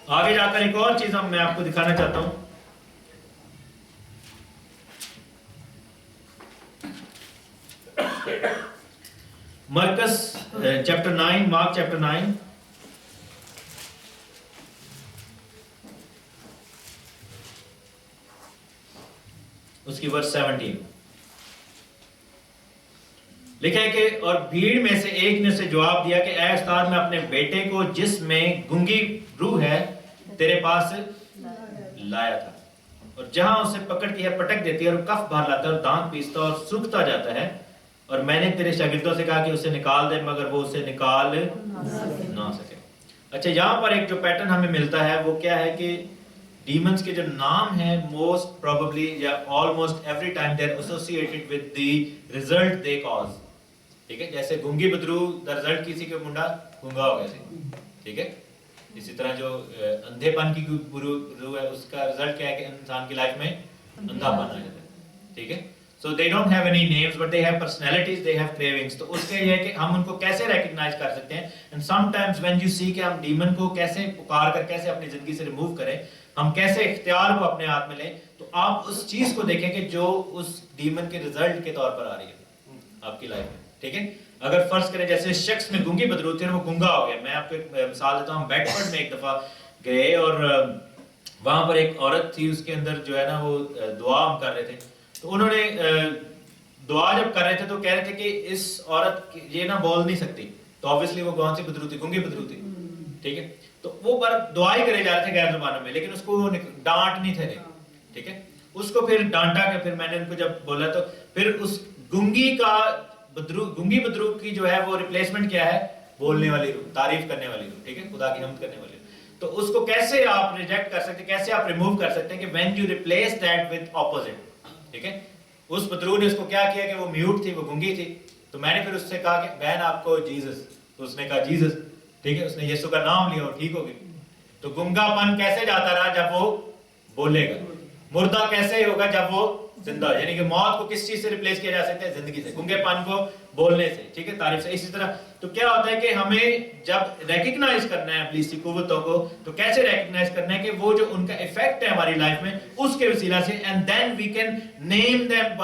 آگے جا کر ایک اور چیز میں آپ کو دکھانا چاہتا ہوں. مرکز چیپٹر 9 مارک چیپٹر 9 اس کی ورس 17 لکھا ہے کہ اور بھیڑ میں سے ایک نے اسے جواب دیا کہ اے استاد میں اپنے بیٹے کو جس میں گنگی روح ہے تیرے پاس لایا تھا اور جہاں اسے پکڑتی ہے پٹک دیتی ہے اور کف بھر لاتا ہے اور دانت پیستا اور سوکھتا جاتا ہے اور میں نے تیرے شاگردوں سے کہا کہ اسے نکال دے مگر وہ اسے نکال نہ سکے. اچھا یہاں پر ایک جو پیٹرن ہمیں ملتا ہے وہ کیا ہے کہ ڈیمنز کے جو نام ہیں موسٹ پروبیبلی یا almost every time they are associated with the result they cause. ٹھیک ہے. جیسے گنگی بدرو دا ریزلٹ کسی کے منڈا گنگا ہو گیا تھی. ٹھیک ہے. اسی طرح جو اندھے پن کی بدرو ہے اس کا ریزلٹ کیا ہے کہ انسان کی لائف میں اندھا پن آ جاتا ہے. ٹھیک ہے. So they don't have any names but they have personalities, they have cravings. تو اس کے یہ ہے کہ ہم ان کو کیسے ریکگنائز کر سکتے ہیں. And sometimes when you see کہ ہم ڈیمن کو کیسے پکار کر کیسے اپنی زندگی سے ریموو کریں, ہم کیسے اختیار کو اپنے ہاتھ میں لیں, تو آپ اس چیز کو دیکھیں کہ جو اس ڈیمن کے ریزلٹ کے طور پر آ رہی ہے آپ کی لائف میں. ٹھیک ہے. اگر فرض کریں جیسے شخص میں گونگی بدرو تھی اور وہ گونگا ہو گیا. میں آپ کو ایک مثال دیتا ہوں. ہم بیڈ فورڈ میں ایک دفعہ گئے اور وہاں پر ایک عورت تھی, اس کے اندر جو ہے نا وہ دعا ہم کر رہے تھے. تو انہوں نے دعا جب کر رہے تھے تو کہہ رہے تھے کہ اس عورت یہ نا بول نہیں سکتی. تو obviously وہ کون سی بدرو تھی, گونگی بدرو تھی, ٹھیک ہے. تو وہ پر دعا ہی کرے جا رہے تھے غیر زبانوں میں, لیکن اس کو ڈانٹ نہیں تھے, ٹھیک ہے. اس کو پھر ڈانٹا کہ پھر میں نے ان کو جب بولا تو پھر اس گونگی کا گونگی بدرو کی جو ہے وہ ریپلیسمنٹ کیا ہے, بولنے والی روح, تعریف کرنے والی روح, ٹھیک ہے, خدا کی حمد کرنے والی روح. تو اس کو کیسے آپ ریجیکٹ کر سکتے ہیں, کیسے آپ ریموو کر سکتے ہیں کہ when you replace that with opposite, ٹھیک ہے. اس بدرو نے اس کو کیا کیا کہ وہ میوٹ تھی, وہ گونگی تھی. تو میں نے پھر اس سے کہا کہ بہن آپ کو جیزس, تو اس نے کہا جیزس, ٹھیک ہے, اس نے یسوع کا نام لیا اور ٹھیک ہو گئی. تو گنگا پن کیسے جاتا رہا, جب وہ بولے گا. مردہ کیسے ہوگا, جب وہ زندہ, یعنی کہ موت کو کس چیز سے ریپلیس کیا جا سکتا ہے, زندگی سے. گنگے پن کو بولنے سے, ٹھیک ہے, تعریف سے. اسی طرح تو کیا ہوتا ہے کہ ہمیں جب ریکگنائز کرنا ہے ابلیس کی قوتوں کو, تو کیسے ریکگنائز کرنا ہے کہ وہ جو ان کا ایفیکٹ ہے ہماری لائف میں, اس کے وسیلہ سے, and then we can name them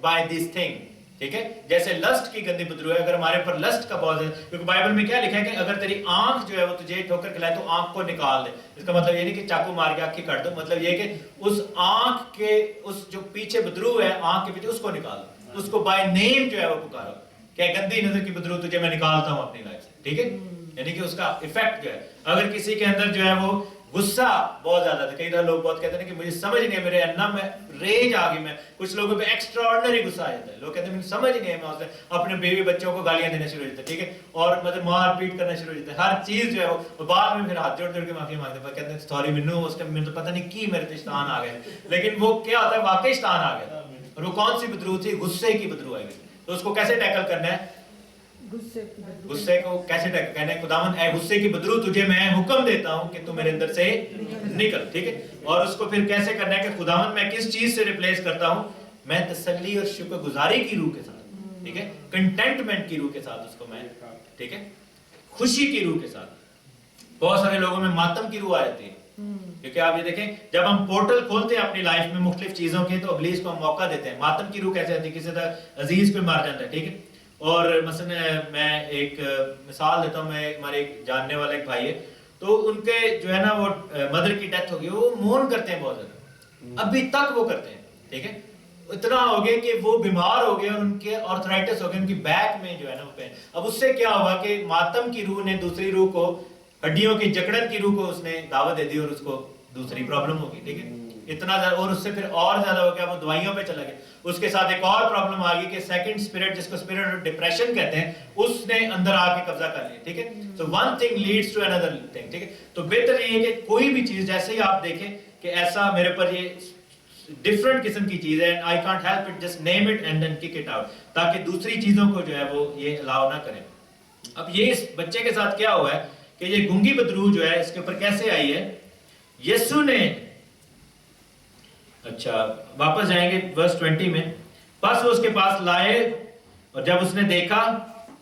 by this thing, ٹھیک ہے. جیسے لسٹ کی گندی بدرو ہے, اگر ہمارے اوپر لسٹ کا بہت ہے, کیونکہ بائبل میں کیا لکھا ہے کہ اگر تیری آنکھ جو ہے وہ تجھے ٹھوکر کھلائے تو آنکھ کو نکال دے. اس کا مطلب یہ نہیں کہ چاقو مار کے آنکھ کی کٹ دو, مطلب یہ کہ اس آنکھ کے اس جو پیچھے بدرو ہے, آنکھ کے پیچھے, اس کو نکال دو, اس کو بائی نیم جو ہے وہ پکارو کہ گندی نظر کی بدرو تجھے میں نکالتا ہوں اپنی لائف سے, ٹھیک ہے. یعنی کہ اس کا ایفیکٹ جو ہے, اگر کسی کے اندر جو ہے وہ غصہ بہت زیادہ تھا, کئی دفعہ لوگ بہت کہتے ہیں کہ مجھے سمجھ نہیں ہے, میرے انا میں ریج آ گئی, میں کچھ لوگوں پہ ایکسٹرا آرڈنری غصہ آ جاتا ہے. لوگ کہتے ہیں مجھے سمجھ نہیں ہے, میں اپنے بیوی بچوں کو گالیاں دینا شروع ہو جاتا ہے, ٹھیک ہے, اور مطلب مار پیٹ کرنا شروع ہو جاتا ہے, ہر چیز جو ہے وہ بعد میں پھر ہاتھ جوڑ جوڑ کے معافی مانگتے ہیں, کہتے ہیں سوری منو, اس کا مجھے تو پتہ نہیں کی میرے پہ شیطان آ گئے. لیکن وہ کیا ہوتا ہے, واقعی شیطان آ گیا, اور وہ کون سی بدرو تھی, غصے کی بدرو آئی. تو اس کو کیسے ٹیکل کرنا ہے, غصے کو کیسے کہنا ہے, خداوند اے غصے کی بدرو تجھے میں حکم دیتا ہوں کہ تو میرے اندر سے نکل, ٹھیک ہے. اور اس کو پھر کیسے کرنا ہے کہ خداوند میں کس چیز سے ریپلیس کرتا ہوں, میں تسلی اور شکر گزاری کی روح کے ساتھ, ٹھیک ہے, کنٹینٹمنٹ کی روح کے ساتھ اس کو میں, ٹھیک ہے, خوشی کی روح کے ساتھ. بہت سارے لوگوں میں ماتم کی روح آ جاتی ہے, کیونکہ آپ یہ دیکھیں جب ہم پورٹل کھولتے ہیں اپنی لائف میں مختلف چیزوں کے, تو ابلیس کو ہم موقع دیتے ہیں. ماتم کی روح کیسے آتی ہے, کسی طرح عزیز پہ مار جاتا ہے, ٹھیک ہے. اور مثلا میں ایک مثال دیتا ہوں, میں ہمارے ایک جاننے والا ایک بھائی ہے, تو ان کے جو ہے نا وہ مدر کی ڈیتھ ہو گئی, وہ مون کرتے ہیں بہت زیادہ, ابھی تک وہ کرتے ہیں, ٹھیک ہے. اتنا ہو گیا کہ وہ بیمار ہو گئے اور ان کے آرتھرائٹس ہو گئے, ان کی بیک میں جو ہے نا وہ پین. اب اس سے کیا ہوا کہ ماتم کی روح نے دوسری روح کو, ہڈیوں کی جکڑن کی روح کو اس نے دعوت دے دی, اور اس کو دوسری پرابلم ہو گئی, ٹھیک ہے. اتنا زیادہ, اور اس سے پھر اور زیادہ ہو گیا, وہ دوائیوں پہ چلا گیا. اس کے ساتھ ایک اور پرابلم آ گئی کہ سیکنڈ اسپرٹ, جس کو اسپرٹ آف ڈپریشن کہتے ہیں, اس نے اندر آ کے قبضہ کر لیا, ٹھیک ہے. So one thing leads to another thing, ٹھیک ہے. تو بہتر یہ ہے کہ کوئی بھی چیز جیسے ہی آپ دیکھیں کہ ایسا میرے پر یہ ڈفرنٹ قسم کی چیز ہے, I can't help it, just name it and then kick it out, تاکہ دوسری چیزوں کو جو ہے وہ یہ الاؤ نہ کریں. اب یہ اس بچے کے ساتھ کیا ہوا ہے کہ یہ گونگی بدرو جو ہے اس کے اوپر کیسے آئی ہے. یسوع نے, اچھا واپس جائیں گے ورس 20 میں, بس وہ اس کے پاس لائے, اور جب اس نے دیکھا,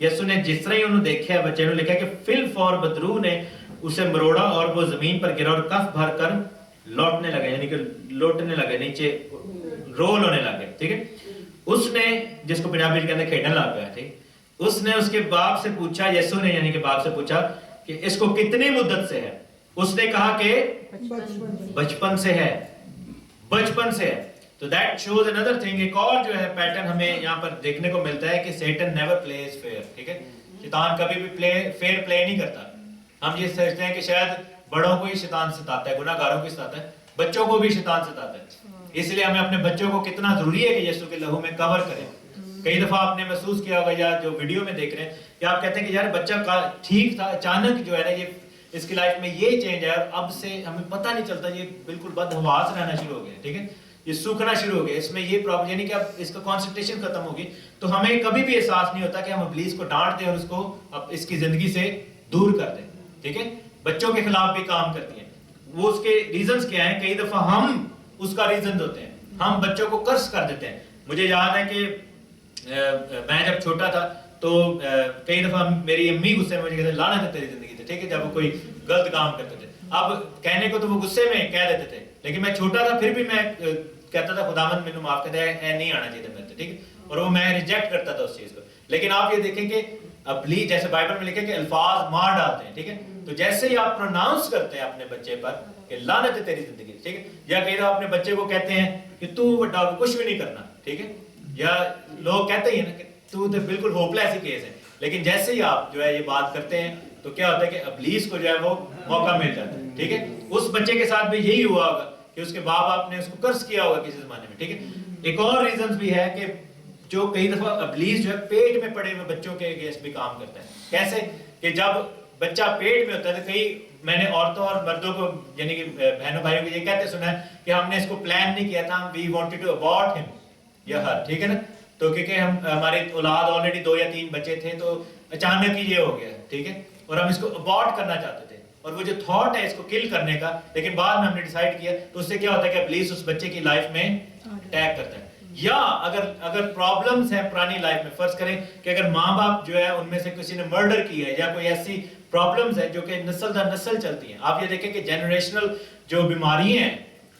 یسوع نے جس طرح ہی انہوں دیکھا ہے, بچے نے لکھا کہ فل فور بدرو نے اسے مروڑا اور وہ زمین پر گرا اور کف بھر کر لوٹنے لگا, یعنی کہ لوٹنے لگے, نیچے رول ہونے لگے, ٹھیک ہے. اس نے, جس کو پنجابی کے اندر کھیڈنے لگ گیا, ٹھیک, اس نے اس کے باپ سے پوچھا, یسوع نے یعنی کہ باپ سے پوچھا کہ اس کو کتنی مدت سے ہے. اس نے کہا کہ بچپن سے ہے, بچپن سے ہے. تو دیٹ شوز another thing, ایک اور جو ہے پیٹرن ہمیں یہاں پر دیکھنے کو ملتا ہے کہ سیٹن نیور پلیز فیئر, ٹھیک ہے. شیطان کبھی بھی فیئر پلے نہیں کرتا. ہم یہ سمجھتے ہیں کہ شاید بڑوں کو ہی شیطان ستاتا ہے, گناہ گاروں کو ستاتا ہے, بچوں کو بھی شیطان ستاتا ہے. اس لیے ہمیں اپنے بچوں کو کتنا ضروری ہے کہ یسوع کے لہو میں کور کریں. کئی دفعہ آپ نے محسوس کیا ہوگا, یا جو ویڈیو میں دیکھ رہے ہیں, کہ آپ کہتے ہیں کہ یار بچہ ٹھیک تھا, اچانک جو ہے نا یہ اس کی لائف میں یہ چینج ہے, اور اب سے ہمیں پتہ نہیں چلتا, یہ بالکل بدحواس رہنا شروع ہو گیا, ٹھیک ہے, یہ سوکھنا شروع ہو گیا, اس میں یہ پرابلم, یعنی کہ اب اس کا کانسنٹریشن ختم ہوگی. تو ہمیں کبھی بھی احساس نہیں ہوتا کہ ہم ابلیس کو ڈانٹ دیں اور اس کو اب اس کی زندگی سے دور کر دیں, ٹھیک ہے. بچوں کے خلاف بھی کام کرتی ہیں, وہ اس کے ریزنز کیا ہیں, کئی دفعہ ہم اس کا ریزن ہوتے ہیں, ہم بچوں کو قرض کر دیتے ہیں. مجھے یاد ہے کہ میں جب چھوٹا تھا تو کئی دفعہ میری امی غصے میں مجھے کہتے لانا تھا تیری زندگی سے, ٹھیک ہے, جب وہ کوئی غلط کام کرتے تھے. اب کہنے کو تو وہ غصے میں کہہ دیتے تھے, لیکن میں چھوٹا تھا پھر بھی میں کہتا تھا خداوند مینوں معاف کر دے, اے نہیں آنا چاہیے میرے, ٹھیک ہے, اور وہ میں ریجیکٹ کرتا تھا اس چیز کو. لیکن آپ یہ دیکھیں کہ ابلیس جیسے بائبل میں لکھے کہ الفاظ مار ڈالتے ہیں, ٹھیک ہے, تو جیسے ہی آپ پروناؤنس کرتے ہیں اپنے بچے پر کہ لعنت ہے تیری زندگی, ٹھیک ہے, یا کئی دفعہ اپنے بچے کو کہتے ہیں کہ تو بڑا کچھ بھی نہیں کرنا, ٹھیک ہے, یا لوگ کہتے ہیں نا کہ تو بالکل ہوپلیس ہی کیس ہے, لیکن جیسے ہی آپ جو ہے یہ بات کرتے ہیں تو کیا ہوتا ہے کہ ابلیس کو جو ہے وہ موقع مل جاتا ہے, ٹھیک ہے. اس بچے کے ساتھ بھی یہی ہوا ہوگا کہ اس کے باپ باپ نے اس کو قرض کیا ہوگا کسی زمانے میں, ٹھیک ہے. ایک اور ریزنز بھی ہے کہ جو کئی دفعہ ابلیس جو ہے پیٹ میں پڑے ہوئے بچوں کے اگینسٹ بھی کام کرتا ہے. کیسے کہ جب بچہ پیٹ میں ہوتا ہے تو کئی میں نے عورتوں اور مردوں کو یعنی کہ بہنوں بھائیوں کو یہ کہتے سنا ہے کہ ہم نے اس کو پلان نہیں کیا تھا, وی وانٹڈ ٹو ابورٹ ہم یا ہر, ٹھیک ہے نا, تو کیونکہ ہماری اولاد آلریڈی 2 یا 3 بچے تھے تو اچانک ہی یہ ہو گیا, ٹھیک ہے, اور ہم اس کو ابورٹ کرنا چاہتے تھے, اور وہ جو تھاٹ ہے اس کو کل کرنے کا, لیکن بعد میں ہم نے ڈیسائیڈ کیا, تو اس سے کیا ہوتا ہے کہ ابلیس اس بچے کی لائف میں اٹیک کرتا ہے. یا اگر پرابلمز ہیں پرانی لائف میں, فرض کریں کہ اگر ماں باپ جو ہے ان میں سے کسی نے مرڈر کیا ہے یا کوئی ایسی پرابلمز ہے جو کہ نسل در نسل چلتی ہیں. آپ یہ دیکھیں کہ جنریشنل جو بیماری ہیں,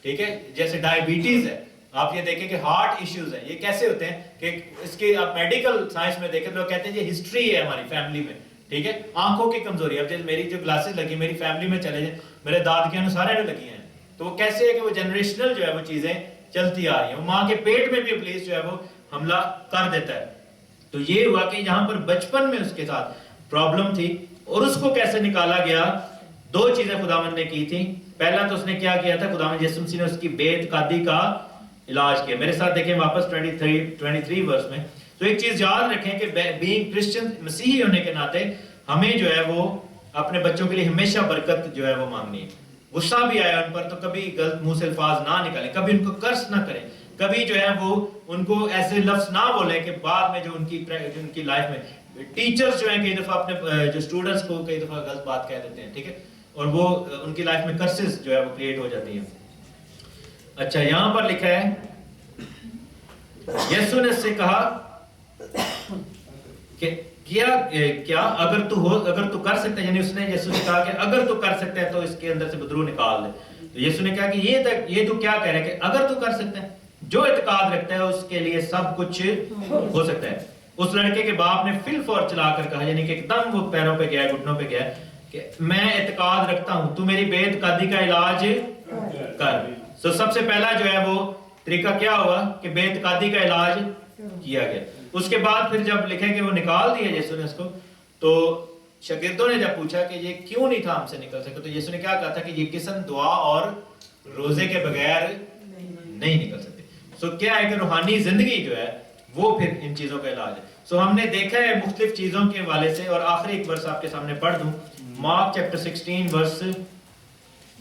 ٹھیک ہے, جیسے ڈائبٹیز ہے, آپ یہ دیکھیں کہ ہارٹ ایشوز ہیں, یہ کیسے ہوتے ہیں کہ اس کی آپ میڈیکل سائنس میں دیکھیں تو کہتے ہیں یہ ہسٹری ہے ہماری فیملی میں, ٹھیک ہے. آنکھوں کی کمزوری, اب جیسے میری جو گلاسز لگی میری فیملی میں چلے جائیں, میرے دادکیاں سارے نے لگی ہیں, تو وہ کیسے ہے کہ وہ جنریشنل جو ہے وہ چیزیں چلتی آ رہی ہیں. ماں کے پیٹ میں بھی ابلیس جو ہے وہ حملہ کر دیتا ہے. تو یہ ہوا کہ یہاں پر بچپن میں اس کے ساتھ پرابلم تھی, اور اس کو کیسے نکالا گیا. 2 چیزیں خداوند نے کی تھیں. پہلا تو اس نے کیا کیا تھا, خداوند یسوع مسیح نے اس کی بے اعتقادی کا علاج کیا. میرے ساتھ دیکھیں واپس 23 ورس میں. تو ایک چیز یاد رکھیں کہ بینگ کرسچن مسیحی ہونے کے ناطے ہمیں جو ہے وہ اپنے بچوں کے لیے ہمیشہ برکت جو ہے وہ مانگنی ہے. غصہ بھی آیا ان پر تو کبھی غلط منہ سے الفاظ نہ نکالیں, کبھی ان کو قرض نہ کریں, کبھی جو ہے وہ ان کو ایسے لفظ نہ بولیں کہ بعد میں جو ان کی لائف میں ٹیچرز جو ہیں کئی دفعہ اپنے جو اسٹوڈنٹس کو کئی دفعہ غلط بات کہہ دیتے ہیں, ٹھیک ہے, اور وہ ان کی لائف میں کرسز جو ہے وہ کریٹ ہو جاتی ہیں. اچھا, یہاں پر لکھا ہے یسوع نے اس سے کہا کہ کیا اگر تو کر سکتا ہے, یعنی اس نے یسوع سے کہا کہ اگر تو کر سکتا ہے تو اس کے اندر سے بدرو نکال دے. تو یسوع نے کہا کہ یہ تو کیا کہہ رہا ہے کہ اگر تو کر سکتا ہے, جو اعتقاد رکھتا ہے اس کے لیے سب کچھ ہو سکتا ہے. اس لڑکے کے باپ نے فل فور چلا کر کہا, یعنی کہ ایک دم وہ پیروں پہ گیا, گھٹنوں پہ گیا کہ میں اعتقاد رکھتا ہوں, تو میری بے اعتقادی کا علاج کر. تو سب سے پہلا جو ہے وہ طریقہ کیا ہوا کہ بے اعتقادی کا علاج کیا گیا. اس کے بعد پھر جب لکھے کہ وہ نکال دیا یسوع نے اس کو, تو شاگردوں نے جب پوچھا کہ یہ کیوں نہیں تھا ہم سے نکل سکتا, تو یسوع نے کیا کہا تھا کہ یہ قسم دعا اور روزے کے بغیر نہیں نکل سکتے. سو کیا ہے کہ روحانی زندگی جو ہے وہ پھر ان چیزوں کا علاج ہے. سو ہم نے دیکھا ہے مختلف چیزوں کے حوالے سے, اور آخری ایک ورس آپ کے سامنے پڑھ دوں, مارک چیپٹر 16 ورس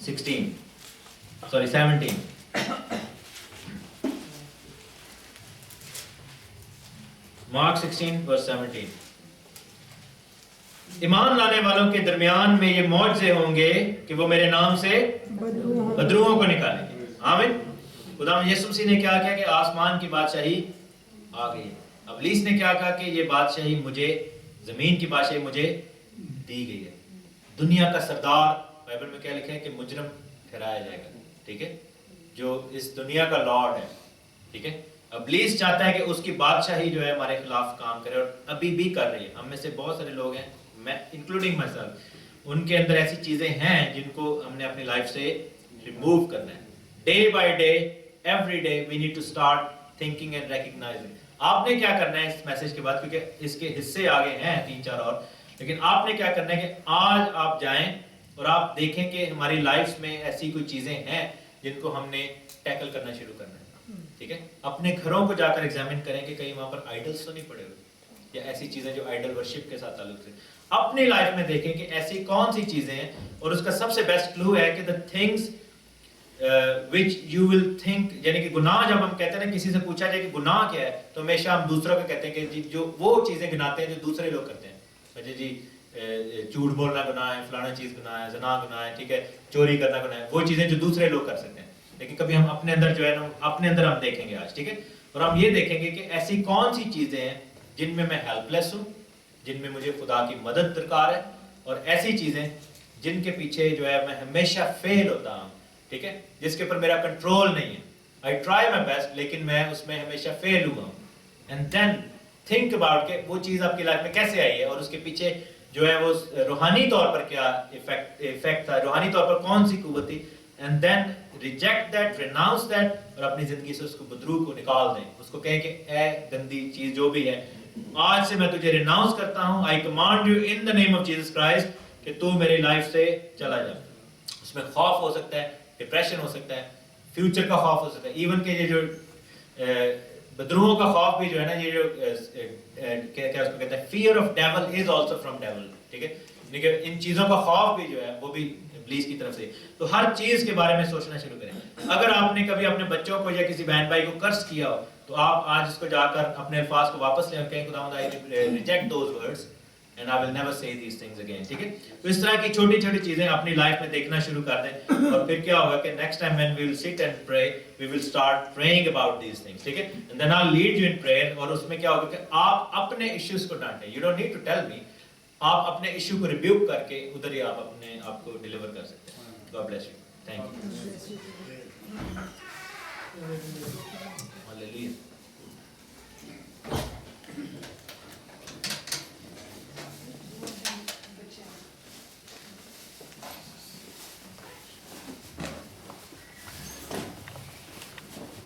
17. مارک 16 ورس 17. ایمان لانے والوں کے درمیان میں یہ معجزے ہوں گے کہ وہ میرے نام سے بدروہوں کو نکالیں گے. آمین. خداوند یسوع مسیح نے کیا کہا کہ آسمان کی بادشاہی آ گئی ہے. ابلیس نے کیا کہا کہ یہ بادشاہی مجھے, زمین کی بادشاہی مجھے دی گئی ہے. دنیا کا سردار, بائبل میں کیا لکھا ہے کہ مجرم ٹھہرایا جائے گا, ٹھیک ہے, جو اس دنیا کا لارڈ ہے, ٹھیک ہے. ابلیس چاہتا ہے کہ اس کی بادشاہی جو ہے ہمارے خلاف کام کرے, اور ابھی بھی کر رہی ہے. ہم میں سے بہت سارے لوگ ہیں, میں انکلوڈنگ مائی سیلف, ان کے اندر ایسی چیزیں ہیں جن کو ہم نے اپنی لائف سے ریموو کرنا ہے. Day by day, every day we need to start thinking and recognising. آپ نے کیا کرنا ہے اس میسج کے بعد, کیونکہ اس کے حصے آگے ہیں 3-4 اور, لیکن آپ نے کیا کرنا ہے کہ آج آپ جائیں اور آپ دیکھیں کہ ہماری لائف میں ایسی کوئی چیزیں ہیں جن کو ہم نے ٹیکل کرنا شروع کرنا ہے, ٹھیک ہے. اپنے گھروں کو جا کر ایگزامن کریں کہ کہیں وہاں پر آئیڈلس تو نہیں پڑے ہوئے, یا ایسی چیزیں جو آئیڈل ورشپ کے ساتھ تعلق سے. اپنی لائف میں دیکھیں کہ ایسی کون سی چیزیں ہیں, اور اس کا سب سے بیسٹ کلو ہے کہ the things which you will think, یعنی کہ گناہ جب ہم کہتے ہیں نا, کسی سے پوچھا جائے کہ گناہ کیا ہے, تو ہمیشہ ہم دوسروں کو کہتے ہیں کہ جو وہ چیزیں گناتے ہیں جو دوسرے لوگ کرتے ہیں. جی جھوٹ بولنا گناہ ہے, فلانا چیز گناہ ہے, زنا گناہ ہے, ٹھیک ہے, چوری کرنا گناہ ہے, وہ چیزیں جو دوسرے لوگ کر سکتے ہیں. لیکن کبھی ہم اپنے اندر جو ہے نا, اپنے اندر ہم دیکھیں گے آج, ٹھیک ہے, اور ہم یہ دیکھیں گے کہ ایسی کون سی چیزیں ہیں جن میں ہیلپ لیس ہوں, جن میں مجھے خدا کی مدد درکار ہے, اور ایسی چیزیں جن کے پیچھے جو ہے میں ہمیشہ فیل ہوتا ہوں, ٹھیک ہے, جس کے اوپر میرا کنٹرول نہیں ہے. I try my best, لیکن میں اس میں ہمیشہ فیل ہوا ہوں. And then تھنک اباؤٹ کہ وہ چیز آپ کی لائف میں کیسے آئی ہے اور اس کے پیچھے جو ہے وہ روحانی طور پر کیا افیکٹ تھا, روحانی طور پر کون سی قوت تھی, and then reject that, renounce that, اور اپنی زندگی سے اس کو بدرو کو نکال دیں, اس کو کہیں کہ اے گندی چیز جو بھی ہے آج سے میں تجھے ریناؤنس کرتا ہوں, I command you in the name of Jesus Christ کہ تو میری لائف سے چلا جا. اس میں خوف ہو سکتا ہے, ڈپریشن ہو سکتا ہے, فیوچر کا خوف ہو سکتا ہے, ایون کہ یہ جو بدروہوں کا خوف بھی جو ہے نا, یہ جو کیا اس کو کہتے ہیں, fear of devil is also from devil, ٹھیک ہے, لیکن ان چیزوں کا خوف بھی جو ہے وہ بھی ابلیس کی طرف سے. تو ہر چیز کے بارے میں سوچنا شروع کریں. اگر آپ نے کبھی اپنے بچوں کو یا کسی بہن بھائی کو قرض کیا ہو تو آپ آج اس کو جا کر اپنے الفاظ کو واپس لیں اور کہیں خداوند I reject those words and I will never say these things again, ٹھیک ہے. تو اس طرح کی چھوٹی چھوٹی چیزیں اپنی لائف میں دیکھنا شروع کر دیں, اور پھر کیا ہوگا کہ next time when we will sit and pray we will start praying about these things, ٹھیک ہے, and then I lead you in prayer. اور اس میں کیا ہوگا کہ آپ اپنے ایشوز کو ڈانٹیں, you don't need to tell me, آپ اپنے ایشو کو ریبیوک کر کے ادھر ہی آپ اپنے آپ کو ڈیلیور کر سکتے ہیں. God bless you, thank you.